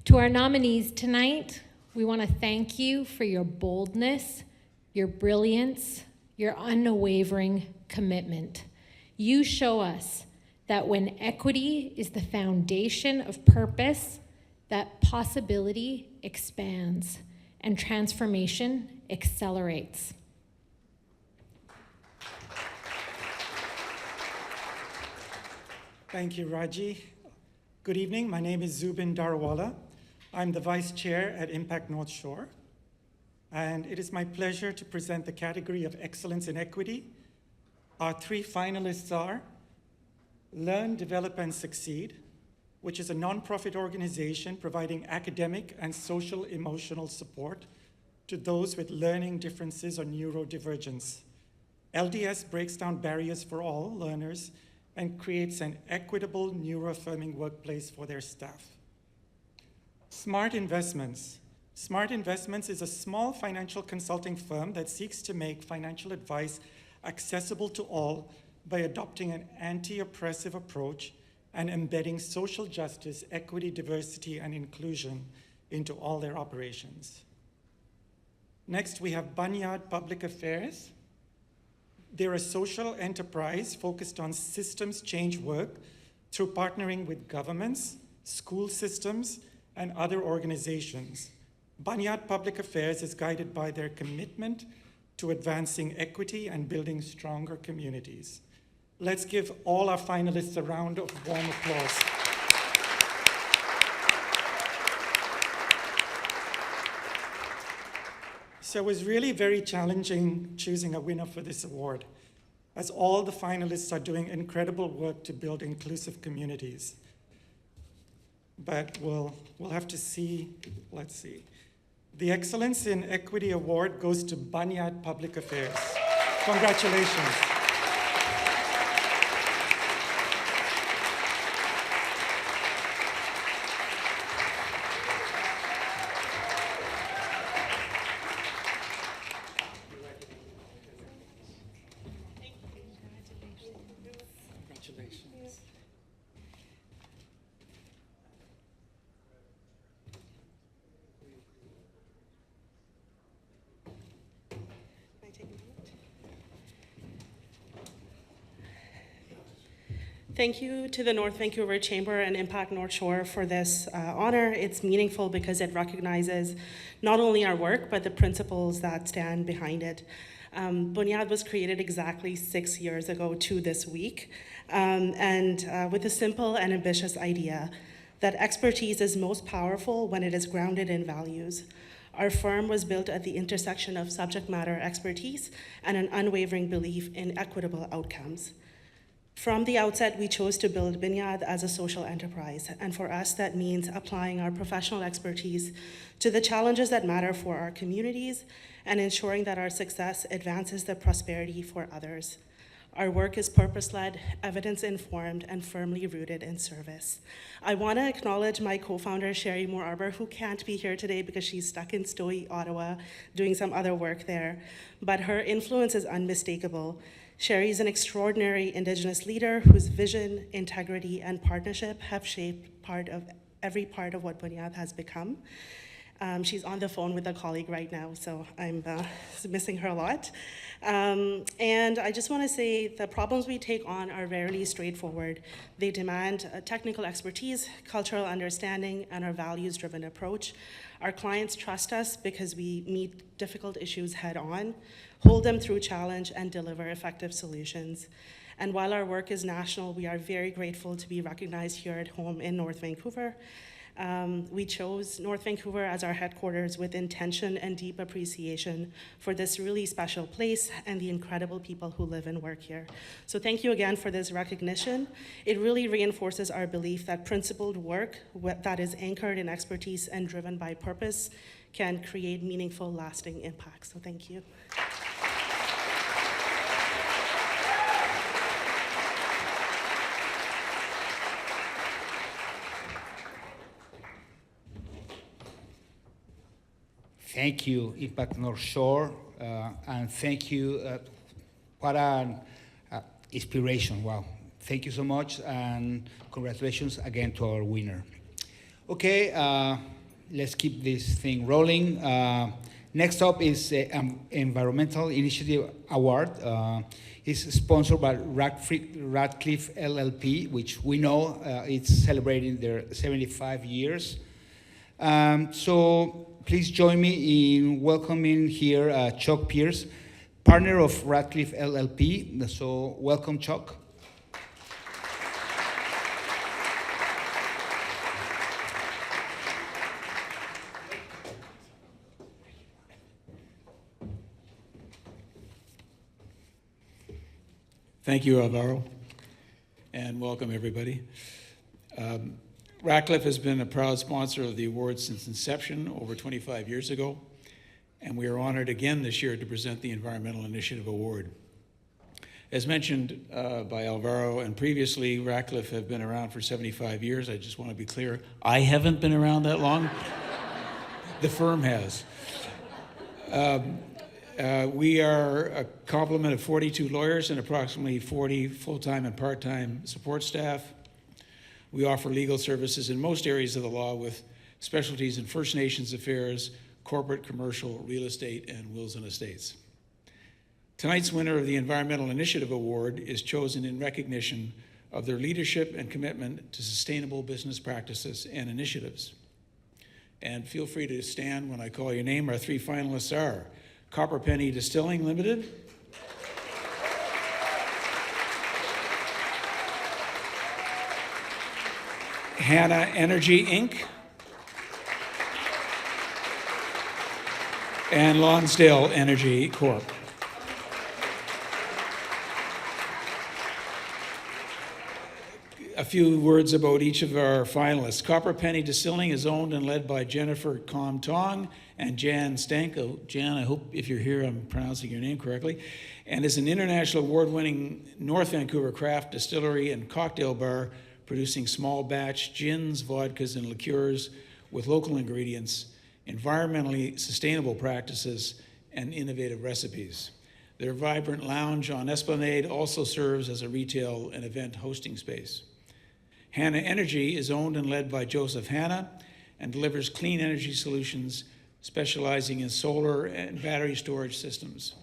S15: To our nominees tonight, we want to thank you for your boldness, your brilliance, your unwavering commitment. You show us that when equity is the foundation of purpose, that possibility expands and transformation accelerates.
S16: Thank you, Raji. Good evening. My name is Zubin Darwala. I'm the Vice Chair at Impact North Shore, and it is my pleasure to present the category of Excellence in Equity. Our three finalists are Learn, Develop, and Succeed, which is a nonprofit organization providing academic and social emotional support to those with learning differences or neurodivergence. LDS breaks down barriers for all learners and creates an equitable, neuroaffirming workplace for their staff. Smart Investments. Smart Investments is a small financial consulting firm that seeks to make financial advice accessible to all by adopting an anti-oppressive approach and embedding social justice, equity, diversity, and inclusion into all their operations. Next, we have Bunyard Public Affairs. They're a social enterprise focused on systems change work through partnering with governments, school systems, and other organizations. Bunyard Public Affairs is guided by their commitment to advancing equity and building stronger communities. Let's give all our finalists a round of warm applause. So it was really very challenging choosing a winner for this award, as all the finalists are doing incredible work to build inclusive communities. But we'll have to see. Let's see. The Excellence in Equity Award goes to Bunyard Public Affairs. Congratulations. Congratulations.
S17: Thank you to the North Vancouver Chamber and Impact North Shore for this honor. It's meaningful because it recognizes not only our work, but the principles that stand behind it. Bunyad was created exactly 6 years ago to this week, with a simple and ambitious idea that expertise is most powerful when it is grounded in values. Our firm was built at the intersection of subject matter expertise and an unwavering belief in equitable outcomes. From the outset, we chose to build Binyad as a social enterprise, and for us, that means applying our professional expertise to the challenges that matter for our communities and ensuring that our success advances the prosperity for others. Our work is purpose-led, evidence-informed, and firmly rooted in service. I want to acknowledge my co-founder, Sherry Moore-Arbor, who can't be here today because she's stuck in Stoughton, Ottawa, doing some other work there, but her influence is unmistakable. Sherry is an extraordinary Indigenous leader whose vision, integrity, and partnership have shaped every part of what Bunyad has become. She's on the phone with a colleague right now, so I'm missing her a lot. And I just want to say the problems we take on are rarely straightforward. They demand technical expertise, cultural understanding, and our values-driven approach. Our clients trust us because we meet difficult issues head-on, hold them through challenge, and deliver effective solutions. And while our work is national, we are very grateful to be recognized here at home in North Vancouver. We chose North Vancouver as our headquarters with intention and deep appreciation for this really special place and the incredible people who live and work here. So thank you again for this recognition. It really reinforces our belief that principled work that is anchored in expertise and driven by purpose can create meaningful, lasting impact. So thank you.
S2: Thank you, Impact North Shore, and thank you. What an inspiration! Wow! Thank you so much, and congratulations again to our winner. Okay, let's keep this thing rolling. Next up is an Environmental Initiative Award. It's sponsored by Radcliffe LLP, which we know it's celebrating their 75 years. So please join me in welcoming here Chuck Pierce, partner of Radcliffe LLP. So welcome, Chuck.
S18: Thank you, Alvaro, and welcome everybody. Radcliffe has been a proud sponsor of the award since inception over 25 years ago, and we are honored again this year to present the Environmental Initiative Award. As mentioned by Alvaro and previously, Radcliffe have been around for 75 years. I just want to be clear, I haven't been around that long. The firm has. We are a complement of 42 lawyers and approximately 40 full-time and part-time support staff. We offer legal services in most areas of the law with specialties in First Nations affairs, corporate, commercial, real estate, and wills and estates. Tonight's winner of the Environmental Initiative Award is chosen in recognition of their leadership and commitment to sustainable business practices and initiatives. And feel free to stand when I call your name. Our three finalists are Copper Penny Distilling Limited, Hannah Energy Inc., and Lonsdale Energy Corp. A few words about each of our finalists. Copper Penny Distilling is owned and led by Jennifer Com Tong and Jan Stanko. Jan, I hope if you're here I'm pronouncing your name correctly, and is an international award-winning North Vancouver craft distillery and cocktail bar producing small batch gins, vodkas, and liqueurs with local ingredients, environmentally sustainable practices, and innovative recipes. Their vibrant lounge on Esplanade also serves as a retail and event hosting space. Hannah Energy is owned and led by Joseph Hanna and delivers clean energy solutions specializing in solar and battery storage systems.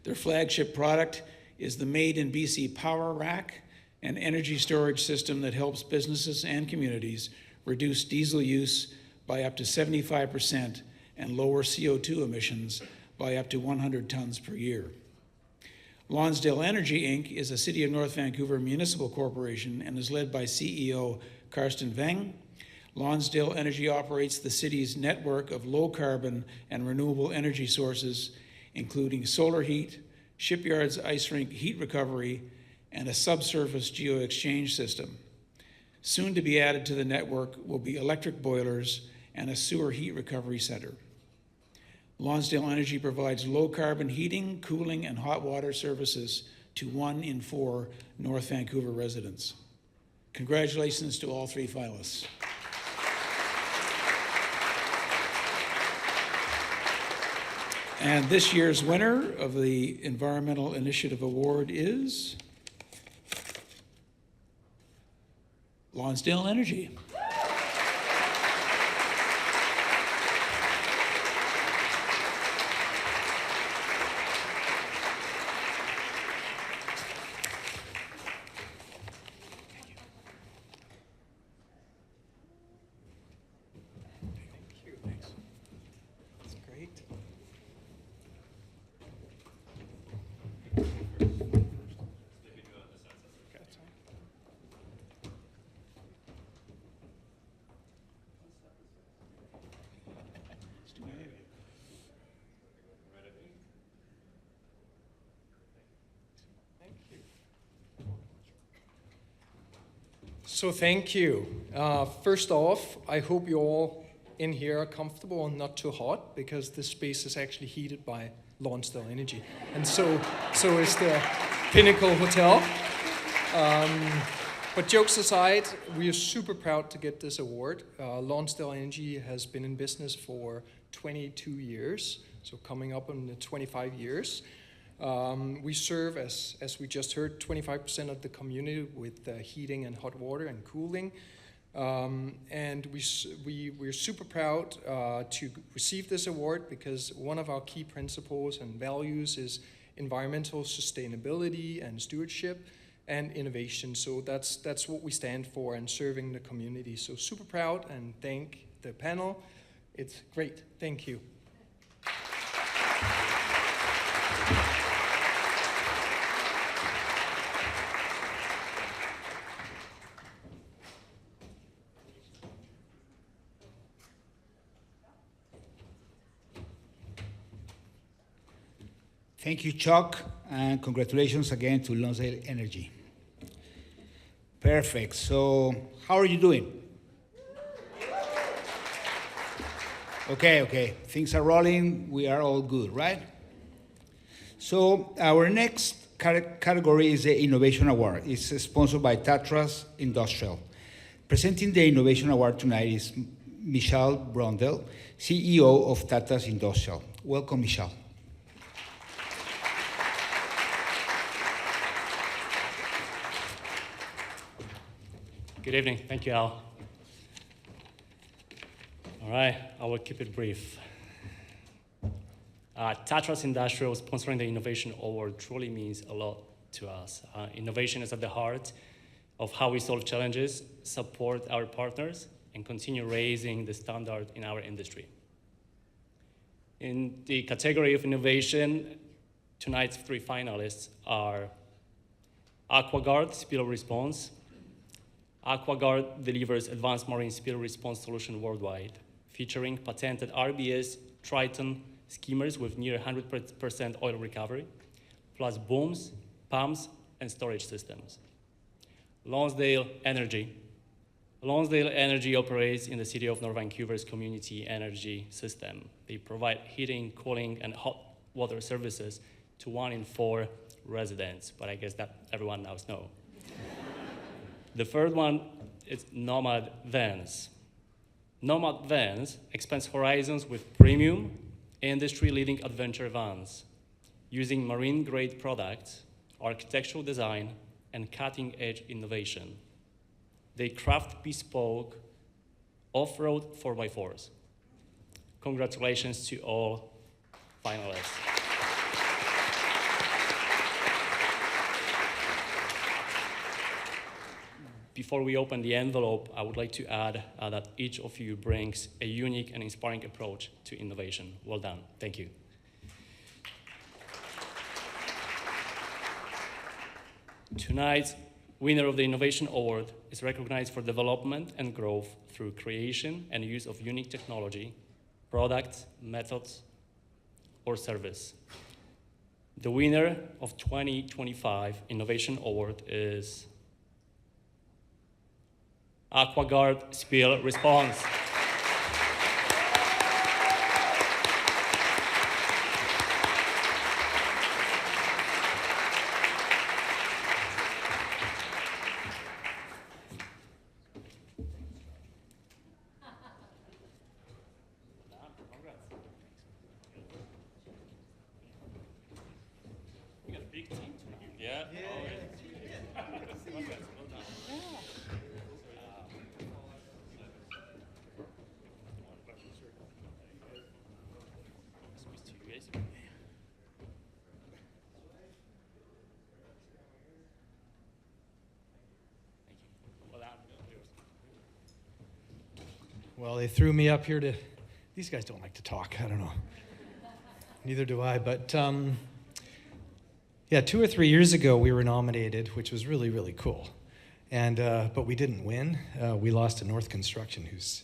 S18: Their flagship product is the Made in BC Power Rack, an energy storage system that helps businesses and communities reduce diesel use by up to 75% and lower CO2 emissions by up to 100 tons per year. Lonsdale Energy Inc. is a City of North Vancouver municipal corporation and is led by CEO Karsten Veng. Lonsdale Energy operates the city's network of low-carbon and renewable energy sources, including solar heat, shipyards ice rink heat recovery, and a subsurface geo-exchange system. Soon to be added to the network will be electric boilers and a sewer heat recovery center. Lonsdale Energy provides low-carbon heating, cooling, and hot water services to 1 in 4 North Vancouver residents. Congratulations to all 3 finalists. And this year's winner of the Environmental Initiative Award is Lonsdale Energy.
S16: That's great. So thank you. First off, I hope you all in here are comfortable and not too hot, because this space is actually heated by Lonsdale Energy. And so is the Pinnacle Hotel. But jokes aside, we are super proud to get this award. Lonsdale Energy has been in business for 22 years, so coming up on the 25 years. We serve, as we just heard, 25% of the community with heating and hot water and cooling. And we're super proud to receive this award, because one of our key principles and values is environmental sustainability and stewardship and innovation. So that's what we stand for, and serving the community. So super proud, and thank the panel. It's great. Thank you.
S2: Thank you, Chuck, and congratulations again to Lonsdale Energy. Perfect. So, how are you doing? Okay. Things are rolling. We are all good, right? So, our next category is the Innovation Award. It's sponsored by Tatras Industrial. Presenting the Innovation Award tonight is Michelle Brondel, CEO of Tatras Industrial. Welcome, Michelle.
S19: Good evening. Thank you, Al. All right, I will keep it brief. Tatras Industrial sponsoring the Innovation Award truly means a lot to us. Innovation is at the heart of how we solve challenges, support our partners, and continue raising the standard in our industry. In the category of innovation, tonight's 3 finalists are AquaGuard Spill Response. AquaGuard delivers advanced marine spill response solution worldwide, featuring patented RBS Triton skimmers with near 100% oil recovery, plus booms, pumps, and storage systems. Lonsdale Energy. Lonsdale Energy operates in the city of North Vancouver's community energy system. They provide heating, cooling, and hot water services to 1 in 4 residents, but I guess that everyone now knows. The third one is Nomad Vans. Nomad Vans expands horizons with premium, industry-leading adventure vans, using marine-grade products, architectural design, and cutting-edge innovation. They craft bespoke off-road 4x4s. Congratulations to all finalists. Before we open the envelope, I would like to add that each of you brings a unique and inspiring approach to innovation. Well done. Thank you. Tonight's winner of the Innovation Award is recognized for development and growth through creation and use of unique technology, products, methods, or service. The winner of 2025 Innovation Award is AquaGuard Spill Response. Yeah.
S20: Well, they threw me up here to. These guys don't like to talk. I don't know. Neither do I. But yeah, 2 or 3 years ago we were nominated, which was really, really cool. And but we didn't win. We lost to North Construction, who's.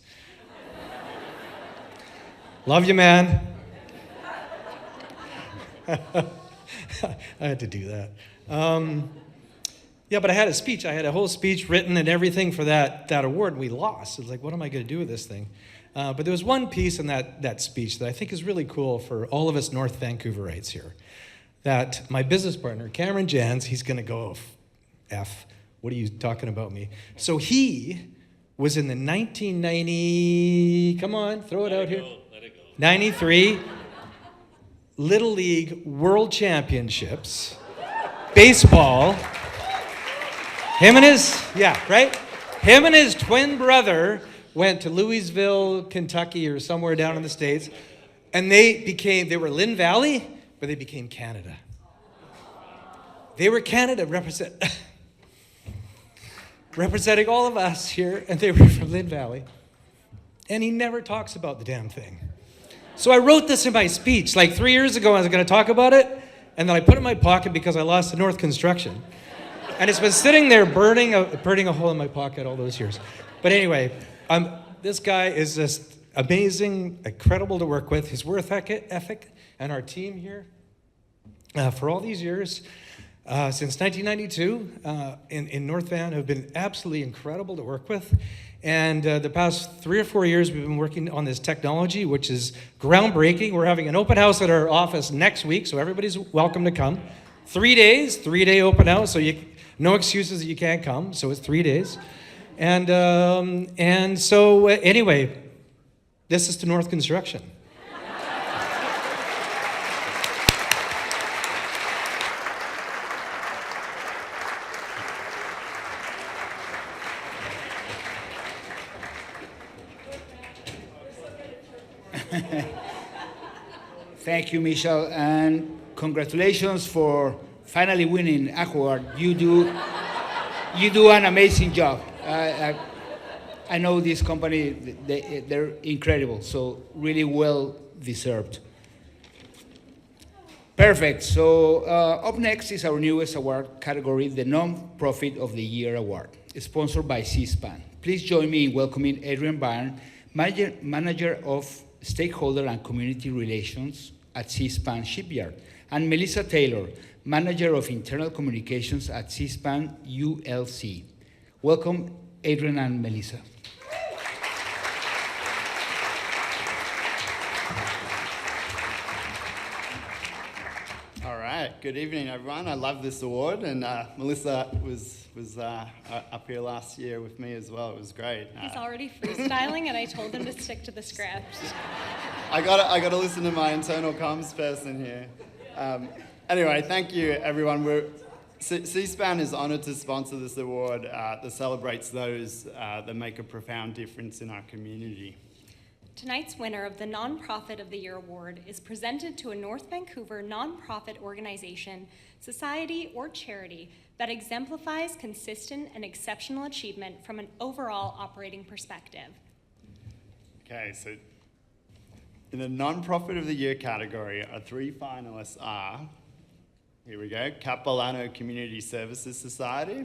S20: Love you, man. I had to do that. Yeah, but I had a speech. I had a whole speech written and everything for that award. We lost. It was like, what am I going to do with this thing? But there was one piece in that speech that I think is really cool for all of us North Vancouverites here. That my business partner, Cameron Jans, he's going to go, F, what are you talking about me? So he was in the 1990, come on, throw it out here.
S19: Let it go.
S20: 93 Little League World Championships, baseball. Him and his twin brother went to Louisville, Kentucky, or somewhere down in the States, and they were Lynn Valley, but they became Canada. They were Canada representing all of us here, and they were from Lynn Valley. And he never talks about the damn thing. So I wrote this in my speech, like 3 years ago, I was going to talk about it, and then I put it in my pocket because I lost to North Construction. And it's been sitting there burning a hole in my pocket all those years. But anyway, this guy is just amazing, incredible to work with. His work ethic and our team here for all these years, since 1992 in North Van, have been absolutely incredible to work with. And the past 3 or 4 years, we've been working on this technology, which is groundbreaking. We're having an open house at our office next week, so everybody's welcome to come. 3 days, 3-day open house, so no excuses that you can't come, so it's 3 days. And so anyway, this is to North Construction.
S2: Thank you, Michelle, and congratulations for finally winning AquaGuard. You do an amazing job. I know this company, they're incredible, so really well deserved. Perfect, so up next is our newest award category, the Non-Profit of the Year Award, sponsored by C-SPAN. Please join me in welcoming Adrian Byrne, Manager of Stakeholder and Community Relations at C-SPAN Shipyard, and Melissa Taylor, Manager of Internal Communications at C-SPAN ULC. Welcome, Adrian and Melissa.
S21: All right, good evening, everyone. I love this award, and Melissa was up here last year with me as well. It was great.
S22: He's already freestyling, and I told him to stick to the script.
S21: I got to listen to my internal comms person here. Anyway, thank you, everyone. C-SPAN is honored to sponsor this award that celebrates those that make a profound difference in our community.
S22: Tonight's winner of the Nonprofit of the Year Award is presented to a North Vancouver nonprofit organization, society, or charity that exemplifies consistent and exceptional achievement from an overall operating perspective.
S21: Okay, so in the Nonprofit of the Year category, our 3 finalists are, here we go, Capilano Community Services Society,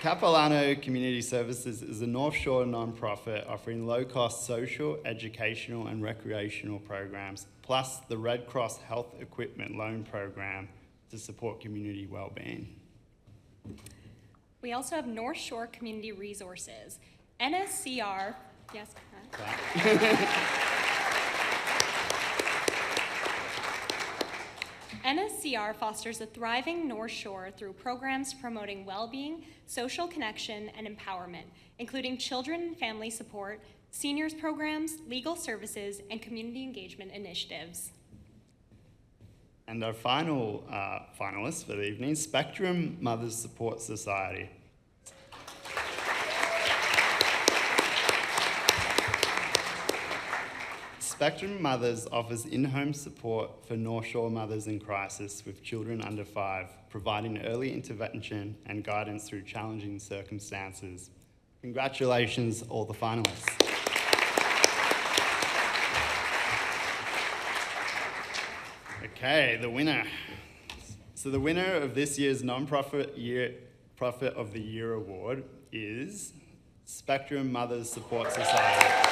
S21: Capilano Community Services is a North Shore nonprofit offering low-cost social, educational, and recreational programs, plus the Red Cross Health Equipment Loan Program to support community well-being.
S22: We also have North Shore Community Resources. NSCR, yes? NSCR fosters a thriving North Shore through programs promoting well-being, social connection, and empowerment, including children and family support, seniors programs, legal services, and community engagement initiatives.
S21: And our final finalist for the evening, Spectrum Mothers Support Society. Spectrum Mothers offers in-home support for North Shore mothers in crisis with children under 5, providing early intervention and guidance through challenging circumstances. Congratulations, all the finalists. Okay, the winner. So the winner of this year's Nonprofit of the Year Award is Spectrum Mothers Support Society.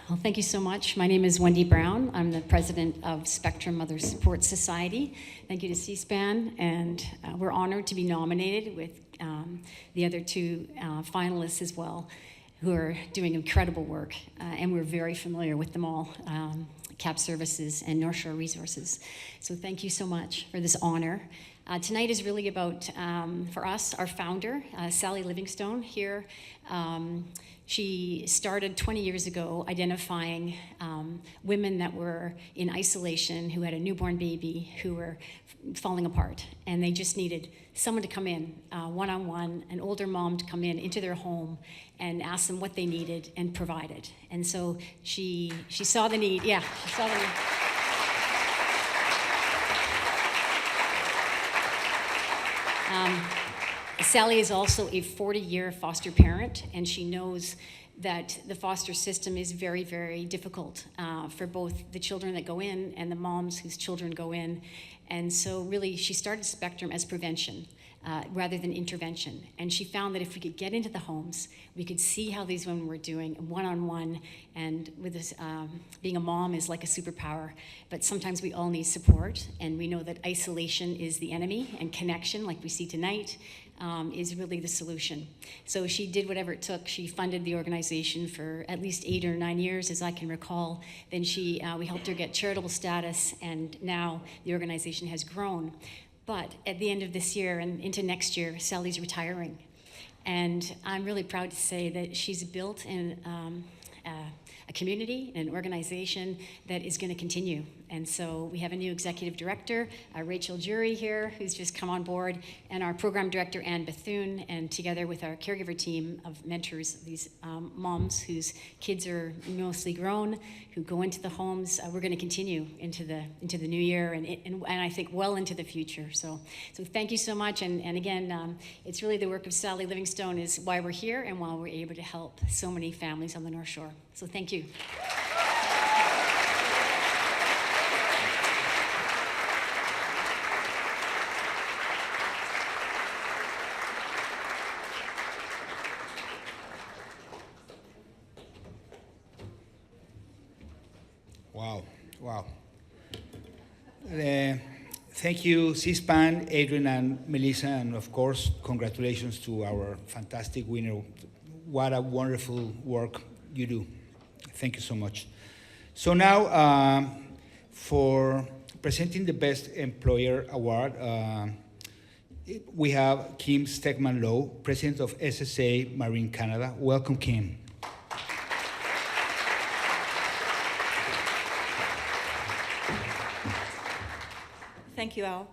S1: Well, thank you so much. My name is Wendy Brown. I'm the president of Spectrum Mother Support Society. Thank you to C-SPAN, and we're honored to be nominated with the other two finalists as well, who are doing incredible work, and we're very familiar with them all, CAP Services and North Shore Resources. So thank you so much for this honor. Tonight is really about, for us, our founder, Sally Livingstone here. She started 20 years ago identifying women that were in isolation, who had a newborn baby, who were falling apart. And they just needed someone to come in, one-on-one, an older mom to come in into their home and ask them what they needed and provide it. And so she saw the need. Yeah, she saw the need. Sally is also a 40-year foster parent, and she knows that the foster system is very, very difficult for both the children that go in and the moms whose children go in. And so really, she started Spectrum as prevention rather than intervention. And she found that if we could get into the homes, we could see how these women were doing one-on-one, and with this, being a mom is like a superpower, but sometimes we all need support, and we know that isolation is the enemy, and connection, like we see tonight, is really the solution. So she did whatever it took. She funded the organization for at least 8 or 9 years, as I can recall. Then we helped her get charitable status, and now the organization has grown. But at the end of this year and into next year, Sally's retiring. And I'm really proud to say that she's built a community, an organization that is going to continue. And so we have a new executive director, Rachel Jury here, who's just come on board, and our program director, Ann Bethune, and together with our caregiver team of mentors, these moms whose kids are mostly grown, who go into the homes. We're going to continue into the new year, and I think well into the future. So thank you so much. And again, it's really the work of Sally Livingstone is why we're here and why we're able to help so many families on the North Shore. So thank you.
S4: Wow. Thank you, C-SPAN, Adrian, and Melissa, and of course, congratulations to our fantastic winner. What a wonderful work you do. Thank you so much. So now, for presenting the Best Employer Award, we have Kim Stegman-Lowe, President of SSA Marine Canada. Welcome, Kim.
S3: Thank you, Al.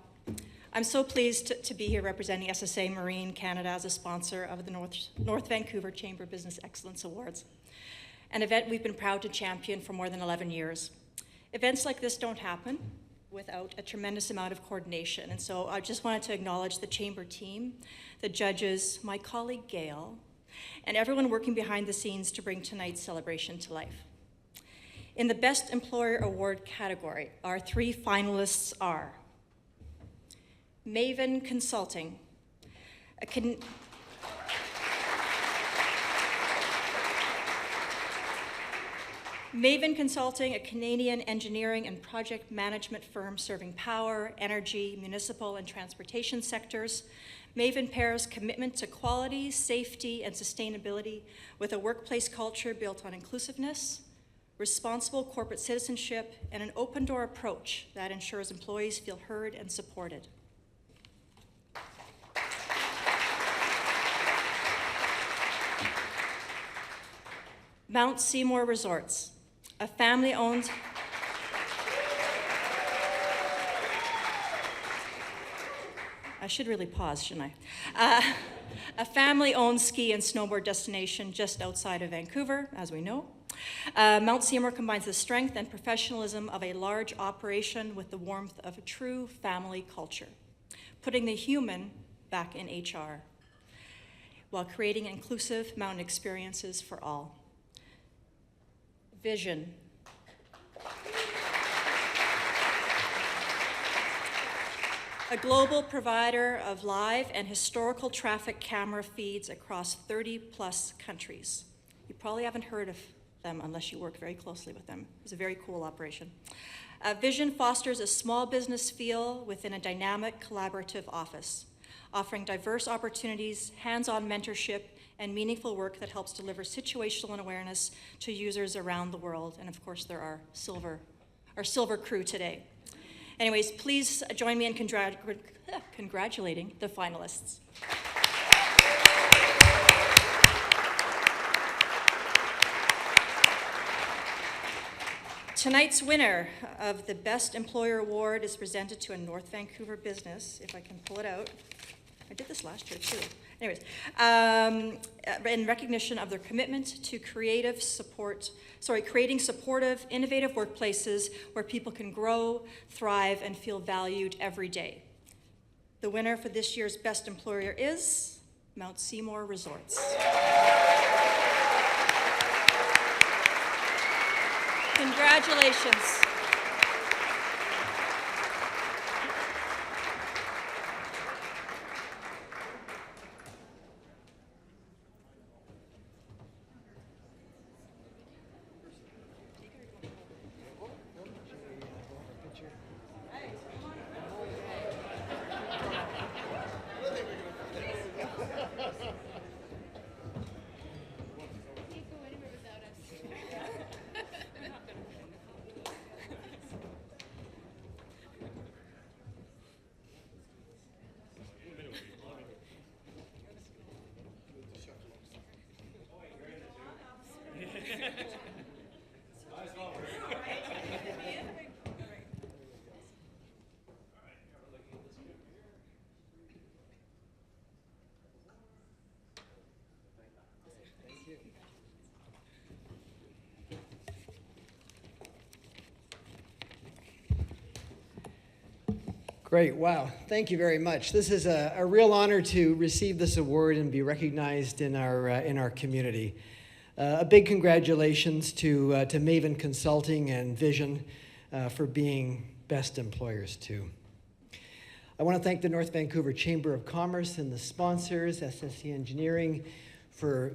S3: I'm so pleased to be here representing SSA Marine Canada as a sponsor of the North Vancouver Chamber Business Excellence Awards, an event we've been proud to champion for more than 11 years. Events like this don't happen without a tremendous amount of coordination, and so I just wanted to acknowledge the Chamber team, the judges, my colleague Gail, and everyone working behind the scenes to bring tonight's celebration to life. In the Best Employer Award category, our 3 finalists are Maven Consulting, Maven Consulting, a Canadian engineering and project management firm serving power, energy, municipal, and transportation sectors. Maven pairs commitment to quality, safety, and sustainability with a workplace culture built on inclusiveness, responsible corporate citizenship, and an open-door approach that ensures employees feel heard and supported. Mount Seymour Resorts, a family-owned I should really pause, shouldn't I? A family-owned ski and snowboard destination just outside of Vancouver, as we know. Mount Seymour combines the strength and professionalism of a large operation with the warmth of a true family culture, putting the human back in HR, while creating inclusive mountain experiences for all. Vision. A global provider of live and historical traffic camera feeds across 30+ countries. You probably haven't heard of them unless you work very closely with them. It's a very cool operation. Vision fosters a small business feel within a dynamic, collaborative office, offering diverse opportunities, hands-on mentorship, and meaningful work that helps deliver situational awareness to users around the world. And of course, there are our silver crew today. Anyways, please join me in congratulating the finalists. Tonight's winner of the Best Employer Award is presented to a North Vancouver business, if I can pull it out. I did this last year too. Anyways, in recognition of their commitment to creating supportive, innovative workplaces where people can grow, thrive, and feel valued every day. The winner for this year's Best Employer is Mount Seymour Resorts. Congratulations.
S7: Great, wow, thank you very much. This is a real honor to receive this award and be recognized in our community. A big congratulations to Maven Consulting and Vision for being best employers too. I want to thank the North Vancouver Chamber of Commerce and the sponsors, SSC Engineering, for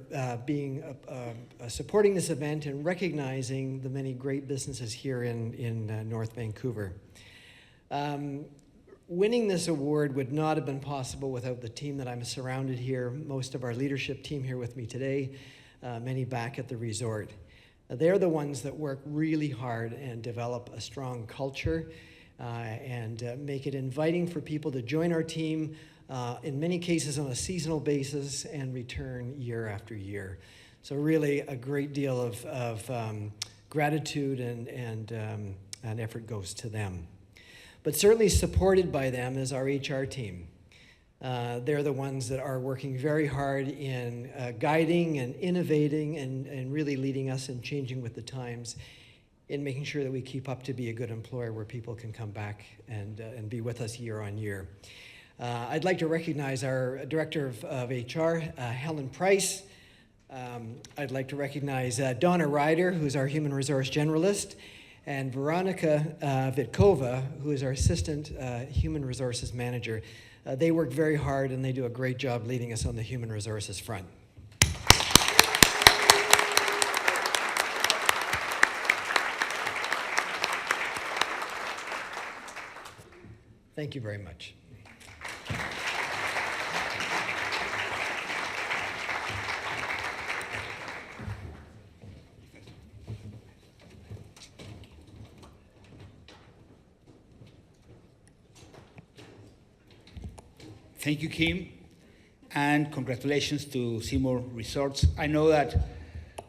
S7: supporting this event and recognizing the many great businesses here in North Vancouver. Winning this award would not have been possible without the team that I'm surrounded here, most of our leadership team here with me today, many back at the resort. They're the ones that work really hard and develop a strong culture and make it inviting for people to join our team, in many cases on a seasonal basis, and return year after year. So really a great deal of gratitude and effort goes to them. But certainly supported by them is our HR team. They're the ones that are working very hard in guiding and innovating and really leading us and changing with the times in making sure that we keep up to be a good employer where people can come back and be with us year on year. I'd like to recognize our Director of HR, Helen Price. I'd like to recognize Donna Ryder, who's our Human Resource Generalist, and Veronica Vitkova, who is our Assistant Human Resources Manager. They work very hard and they do a great job leading us on the human resources front. Thank you very much.
S4: Thank you, Kim, and congratulations to Seymour Resorts. I know that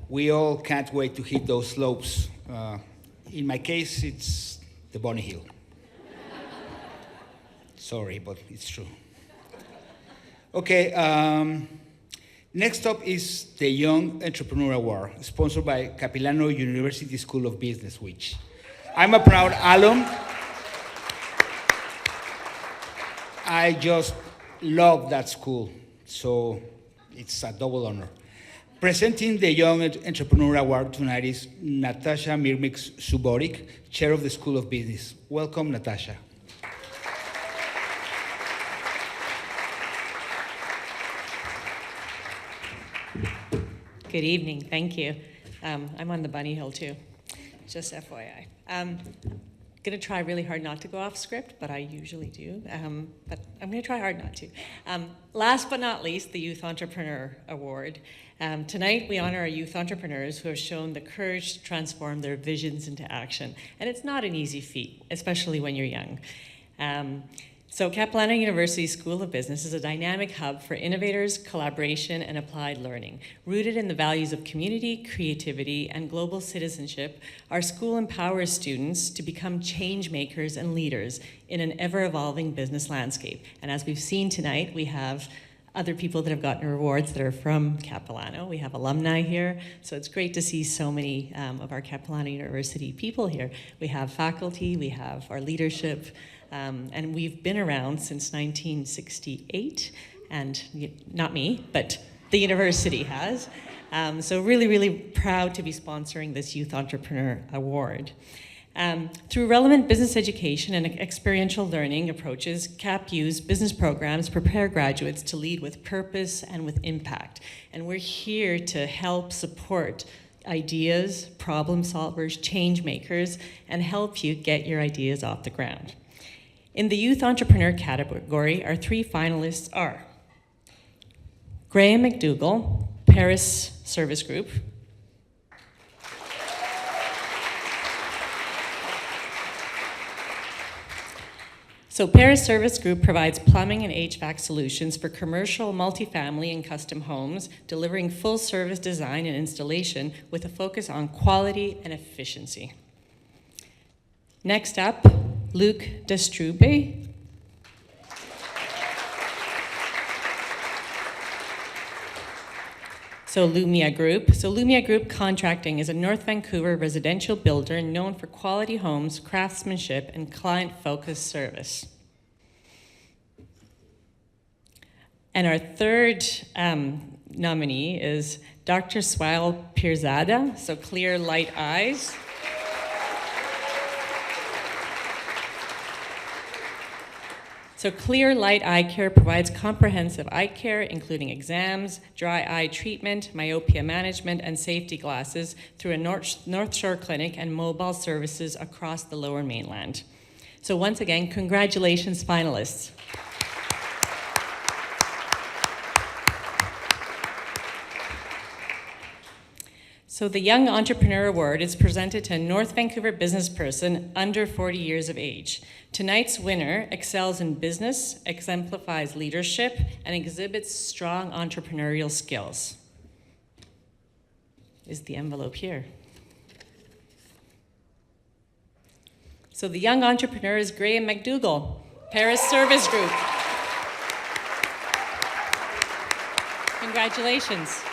S4: we all can't wait to hit those slopes. In my case, it's the Bonnie Hill. Sorry, but it's true. Okay, next up is the Young Entrepreneur Award, sponsored by Capilano University School of Business, which I'm a proud alum. I just love that school, so it's a double honor. Presenting the Young Entrepreneur Award tonight is Natasha Mirmix-Suborik, Chair of the School of Business. Welcome, Natasha.
S5: Good evening, thank you. I'm on the Bunny Hill too, just FYI. Gonna try really hard not to go off script, but I usually do. But I'm gonna try hard not to. Last but not least, the Youth Entrepreneur Award. Tonight we honor our youth entrepreneurs who have shown the courage to transform their visions into action. And it's not an easy feat, especially when you're young. So Capilano University School of Business is a dynamic hub for innovators, collaboration, and applied learning. Rooted in the values of community, creativity, and global citizenship, our school empowers students to become change makers and leaders in an ever-evolving business landscape. And as we've seen tonight, we have other people that have gotten awards that are from Capilano. We have alumni here, so it's great to see so many of our Capilano University people here. We have faculty, we have our leadership, and we've been around since 1968, and not me, but the university has. So really, really proud to be sponsoring this Youth Entrepreneur Award. Through relevant business education and experiential learning approaches, CapU's business programs prepare graduates to lead with purpose and with impact. And we're here to help support ideas, problem solvers, change makers, and help you get your ideas off the ground. In the Youth Entrepreneur category, our three finalists are Graham McDougall, Paris Service Group, So Paris Service Group provides plumbing and HVAC solutions for commercial, multifamily, and custom homes, delivering full service design and installation with a focus on quality and efficiency. Next up, Luc Destrube. So Lumia Group. So Lumia Group Contracting is a North Vancouver residential builder known for quality homes, craftsmanship, and client-focused service. And our third nominee is Dr. Swale Pirzada, so Clear Light Eyes. So Clear Light Eye Care provides comprehensive eye care, including exams, dry eye treatment, myopia management, and safety glasses through a North Shore clinic and mobile services across the Lower Mainland. So once again, congratulations, finalists. So the Young Entrepreneur Award is presented to a North Vancouver business person under 40 years of age. Tonight's winner excels in business, exemplifies leadership, and exhibits strong entrepreneurial skills. Is the envelope here? So the young entrepreneur is Graham McDougall, Paris Service Group. Congratulations.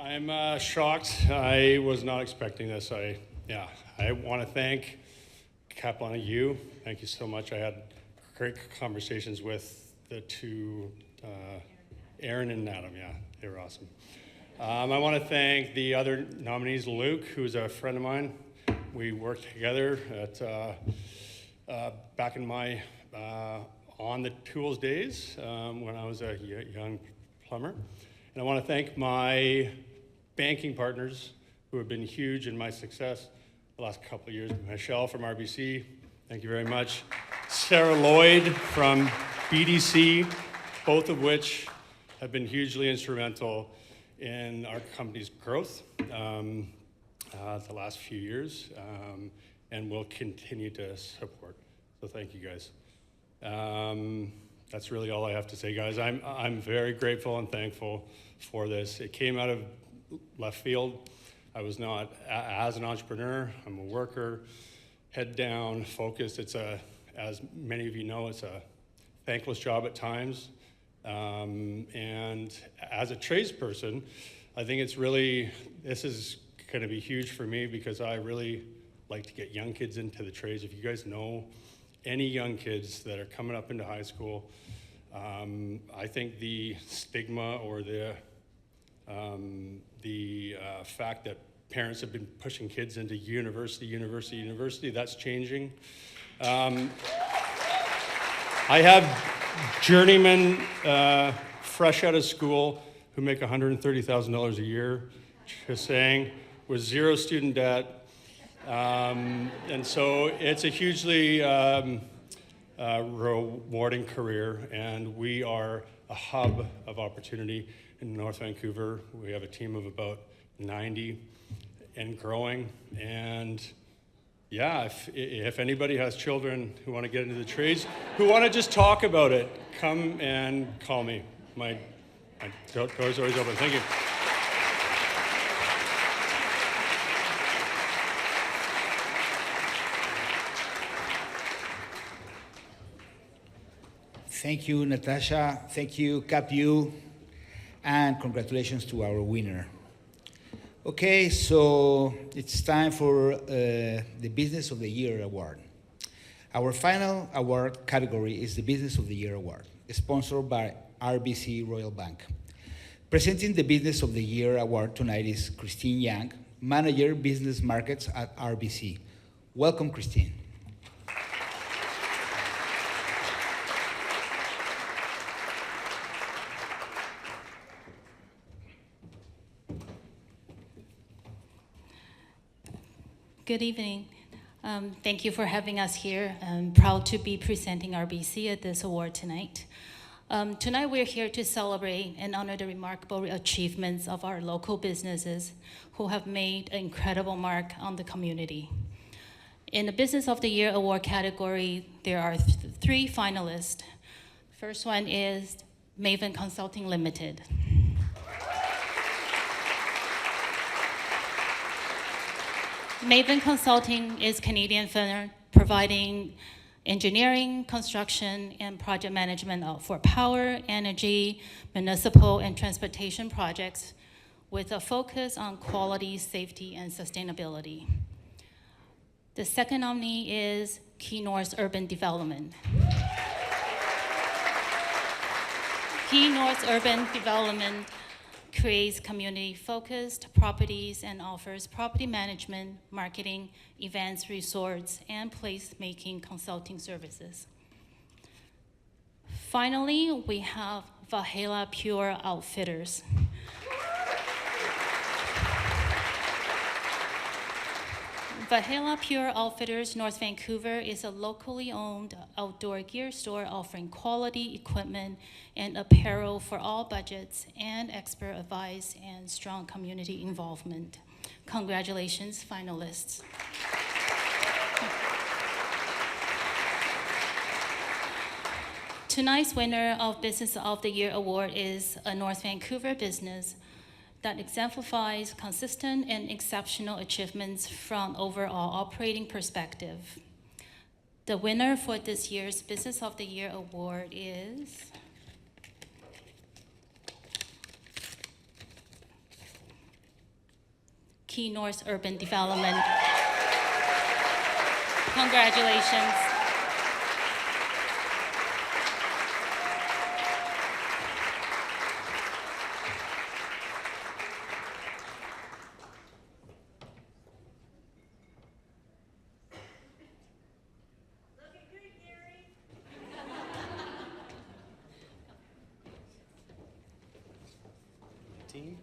S6: I'm shocked. I was not expecting this. I want to thank Kaplan and you. Thank you so much. I had great conversations with the two, Aaron and Adam. Yeah, they were awesome. I want to thank the other nominees, Luke, who's a friend of mine. We worked together at back in my on the tools days when I was a young plumber. And I want to thank my banking partners who have been huge in my success the last couple of years. Michelle from RBC, thank you very much. Sarah Lloyd from BDC, both of which have been hugely instrumental in our company's growth the last few years and will continue to support. So thank you guys. That's really all I have to say, guys. I'm very grateful and thankful for this. It came out of left field. I was not, as an entrepreneur, I'm a worker, head down, focused. It's as many of you know, it's a thankless job at times. And as a tradesperson, I think this is gonna be huge for me because I really like to get young kids into the trades. If you guys know any young kids that are coming up into high school, I think the stigma or the fact that parents have been pushing kids into university, that's changing. I have journeymen fresh out of school who make $130,000 a year, just saying, with zero student debt. And so it's a hugely rewarding career, and we are a hub of opportunity in North Vancouver. We have a team of about 90 and growing. And yeah, if anybody has children who want to get into the trades, who want to just talk about it, come and call me. My door's always open. Thank you.
S4: Thank you, Natasha. Thank you, Capu. And congratulations to our winner. Okay, so it's time for the Business of the Year Award. Our final award category is the Business of the Year Award, sponsored by RBC Royal Bank. Presenting the Business of the Year Award tonight is Christine Yang, Manager Business Markets at RBC. Welcome, Christine.
S8: Good evening. Thank you for having us here. I'm proud to be presenting RBC at this award tonight. Tonight we're here to celebrate and honor the remarkable achievements of our local businesses who have made an incredible mark on the community. In the Business of the Year Award category, there are three finalists. First one is Maven Consulting Limited. Maven Consulting is Canadian firm providing engineering, construction, and project management for power, energy, municipal, and transportation projects with a focus on quality, safety, and sustainability. The second nominee is Key North Urban Development. Key North Urban Development creates community-focused properties and offers property management, marketing, events, resorts, and placemaking consulting services. Finally, we have Valhalla Pure Outfitters. Valhalla Pure Outfitters North Vancouver is a locally owned outdoor gear store offering quality equipment and apparel for all budgets and expert advice and strong community involvement. Congratulations, finalists. Tonight's winner of Business of the Year award is a North Vancouver business that exemplifies consistent and exceptional achievements from overall operating perspective. The winner for this year's Business of the Year award is Key North Urban Development. Congratulations.
S9: Team.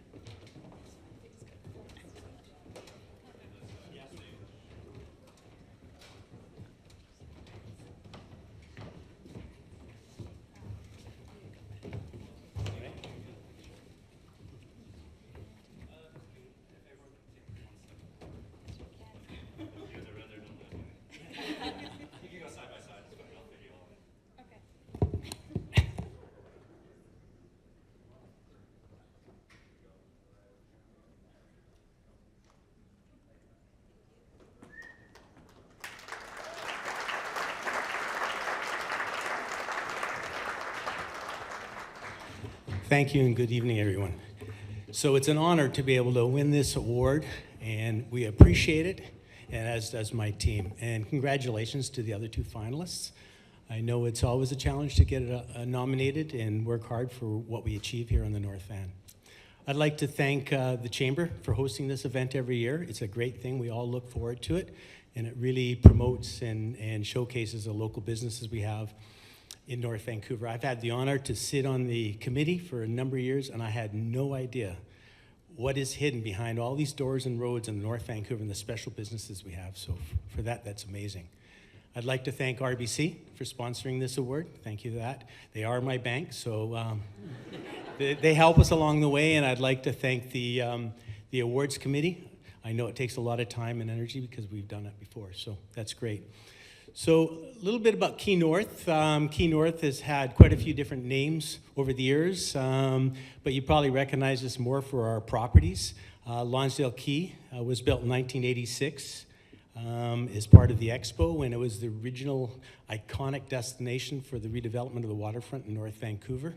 S9: Thank you and good evening, everyone. So it's an honor to be able to win this award, and we appreciate it, and as does my team. And congratulations to the other two finalists. I know it's always a challenge to get nominated and work hard for what we achieve here on the North Van. I'd like to thank the Chamber for hosting this event every year. It's a great thing. We all look forward to it, and it really promotes and showcases the local businesses we have in North Vancouver. I've had the honor to sit on the committee for a number of years, and I had no idea what is hidden behind all these doors and roads in North Vancouver and the special businesses we have. So for that, that's amazing. I'd like to thank RBC for sponsoring this award. Thank you for that. They are my bank, so they help us along the way, and I'd like to thank the awards committee. I know it takes a lot of time and energy because we've done it before, so that's great. So a little bit about Key North. Key North has had quite a few different names over the years, but you probably recognize us more for our properties. Lonsdale Quay was built in 1986 as part of the Expo, when it was the original iconic destination for the redevelopment of the waterfront in North Vancouver.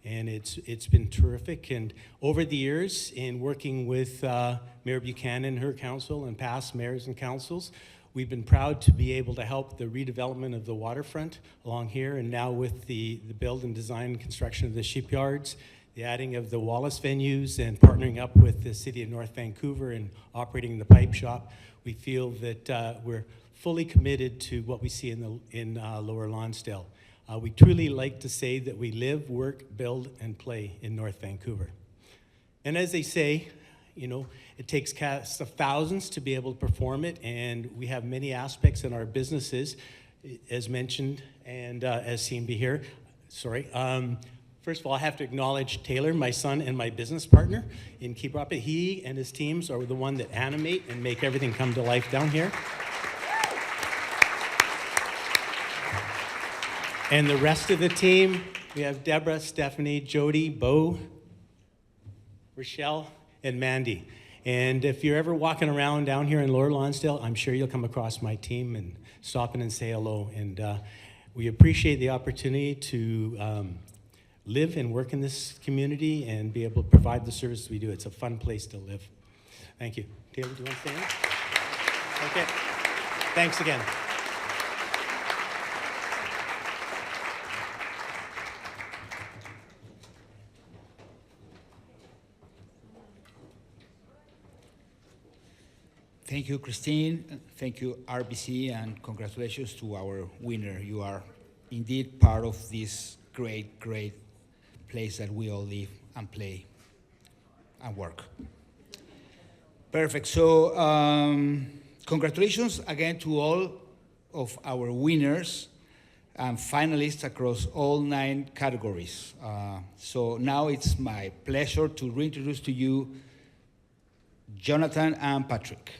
S9: And it's been terrific. And over the years, in working with Mayor Buchanan and her council and past mayors and councils, we've been proud to be able to help the redevelopment of the waterfront along here, and now with the build and design and construction of the shipyards, the adding of the Wallace venues, and partnering up with the City of North Vancouver and operating the pipe shop, we feel that we're fully committed to what we see in Lower Lonsdale. We truly like to say that we live, work, build, and play in North Vancouver. And as they say, you know, it takes casts of thousands to be able to perform it, and we have many aspects in our businesses, as mentioned and as seen here. Sorry. First of all, I have to acknowledge Taylor, my son and my business partner in Keep Up. He and his teams are the one that animate and make everything come to life down here. And the rest of the team, we have Deborah, Stephanie, Jody, Bo, Rochelle, and Mandy. And if you're ever walking around down here in Lower Lonsdale, I'm sure you'll come across my team and stop in and say hello. And we appreciate the opportunity to live and work in this community and be able to provide the services we do. It's a fun place to live. Thank you. Taylor, do you want to say anything? Okay. Thanks again.
S4: Thank you, Christine. Thank you, RBC, and congratulations to our winner. You are indeed part of this great, great place that we all live and play and work. Perfect. So congratulations again to all of our winners and finalists across all 9 categories. So now it's my pleasure to reintroduce to you Jonathan and Patrick.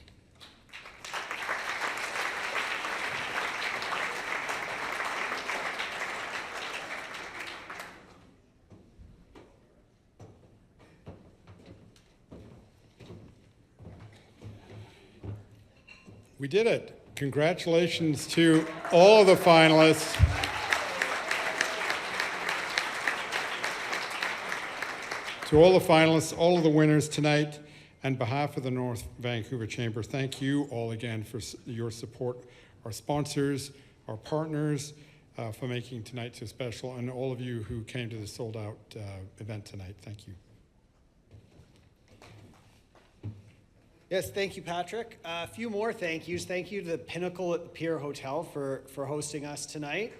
S10: We did it. Congratulations to all of the finalists. To all the finalists, all of the winners tonight, on behalf of the North Vancouver Chamber, thank you all again for your support, our sponsors, our partners, for making tonight so special, and all of you who came to the sold-out event tonight. Thank you.
S7: Yes, thank you, Patrick. A few more thank yous. Thank you to the Pinnacle at the Pier Hotel for hosting us tonight.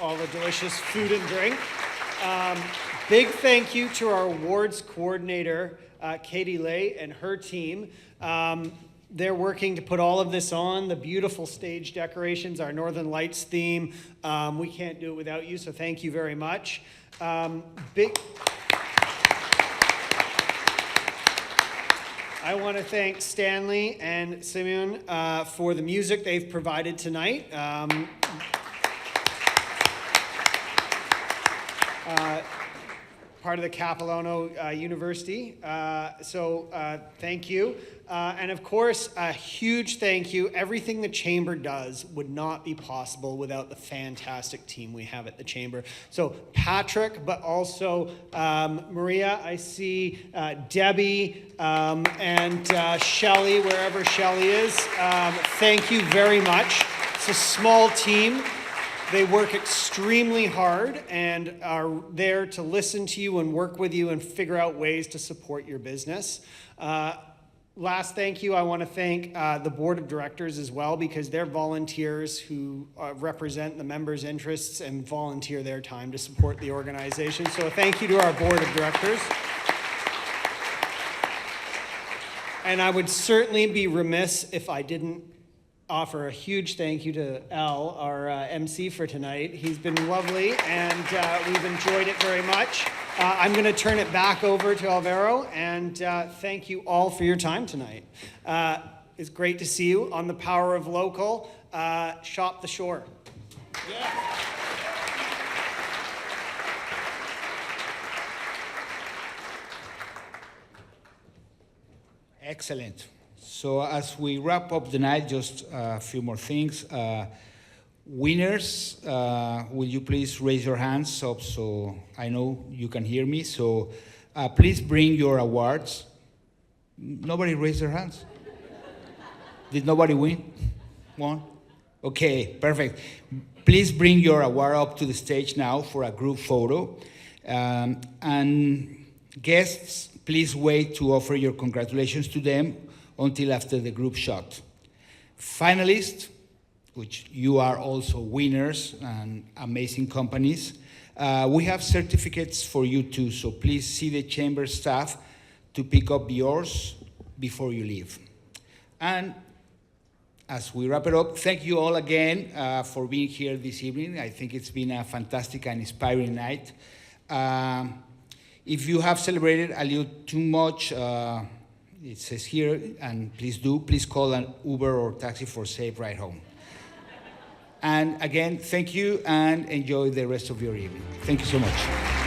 S7: All the delicious food and drink. Big thank you to our awards coordinator, Katie Lay, and her team. They're working to put all of this on, the beautiful stage decorations, our Northern Lights theme. We can't do it without you, so thank you very much. I want to thank Stanley and Simeon for the music they've provided tonight. Part of the Capilano University. So thank you. And of course, a huge thank you. Everything the Chamber does would not be possible without the fantastic team we have at the Chamber. So Patrick, but also Maria, I see Debbie and Shelley, wherever Shelley is. Thank you very much. It's a small team. They work extremely hard and are there to listen to you and work with you and figure out ways to support your business. Last thank you, I want to thank the board of directors as well, because they're volunteers who represent the members' interests and volunteer their time to support the organization. So thank you to our board of directors. And I would certainly be remiss if I didn't offer a huge thank you to Al, our MC for tonight. He's been lovely, and we've enjoyed it very much. I'm going to turn it back over to Alvaro, and thank you all for your time tonight. It's great to see you on the Power of Local. Shop the Shore. Yeah.
S4: Excellent. So as we wrap up the night, just a few more things. Winners, will you please raise your hands up so I know you can hear me? So please bring your awards. Nobody raised their hands? Did nobody win? One? Okay, perfect. Please bring your award up to the stage now for a group photo. And guests, please wait to offer your congratulations to them until after the group shot. Finalists, which you are also winners and amazing companies, we have certificates for you too, so please see the chamber staff to pick up yours before you leave. And as we wrap it up, thank you all again for being here this evening. I think it's been a fantastic and inspiring night. If you have celebrated a little too much, it says here, and please call an Uber or taxi for a safe ride home. And again, thank you and enjoy the rest of your evening. Thank you so much.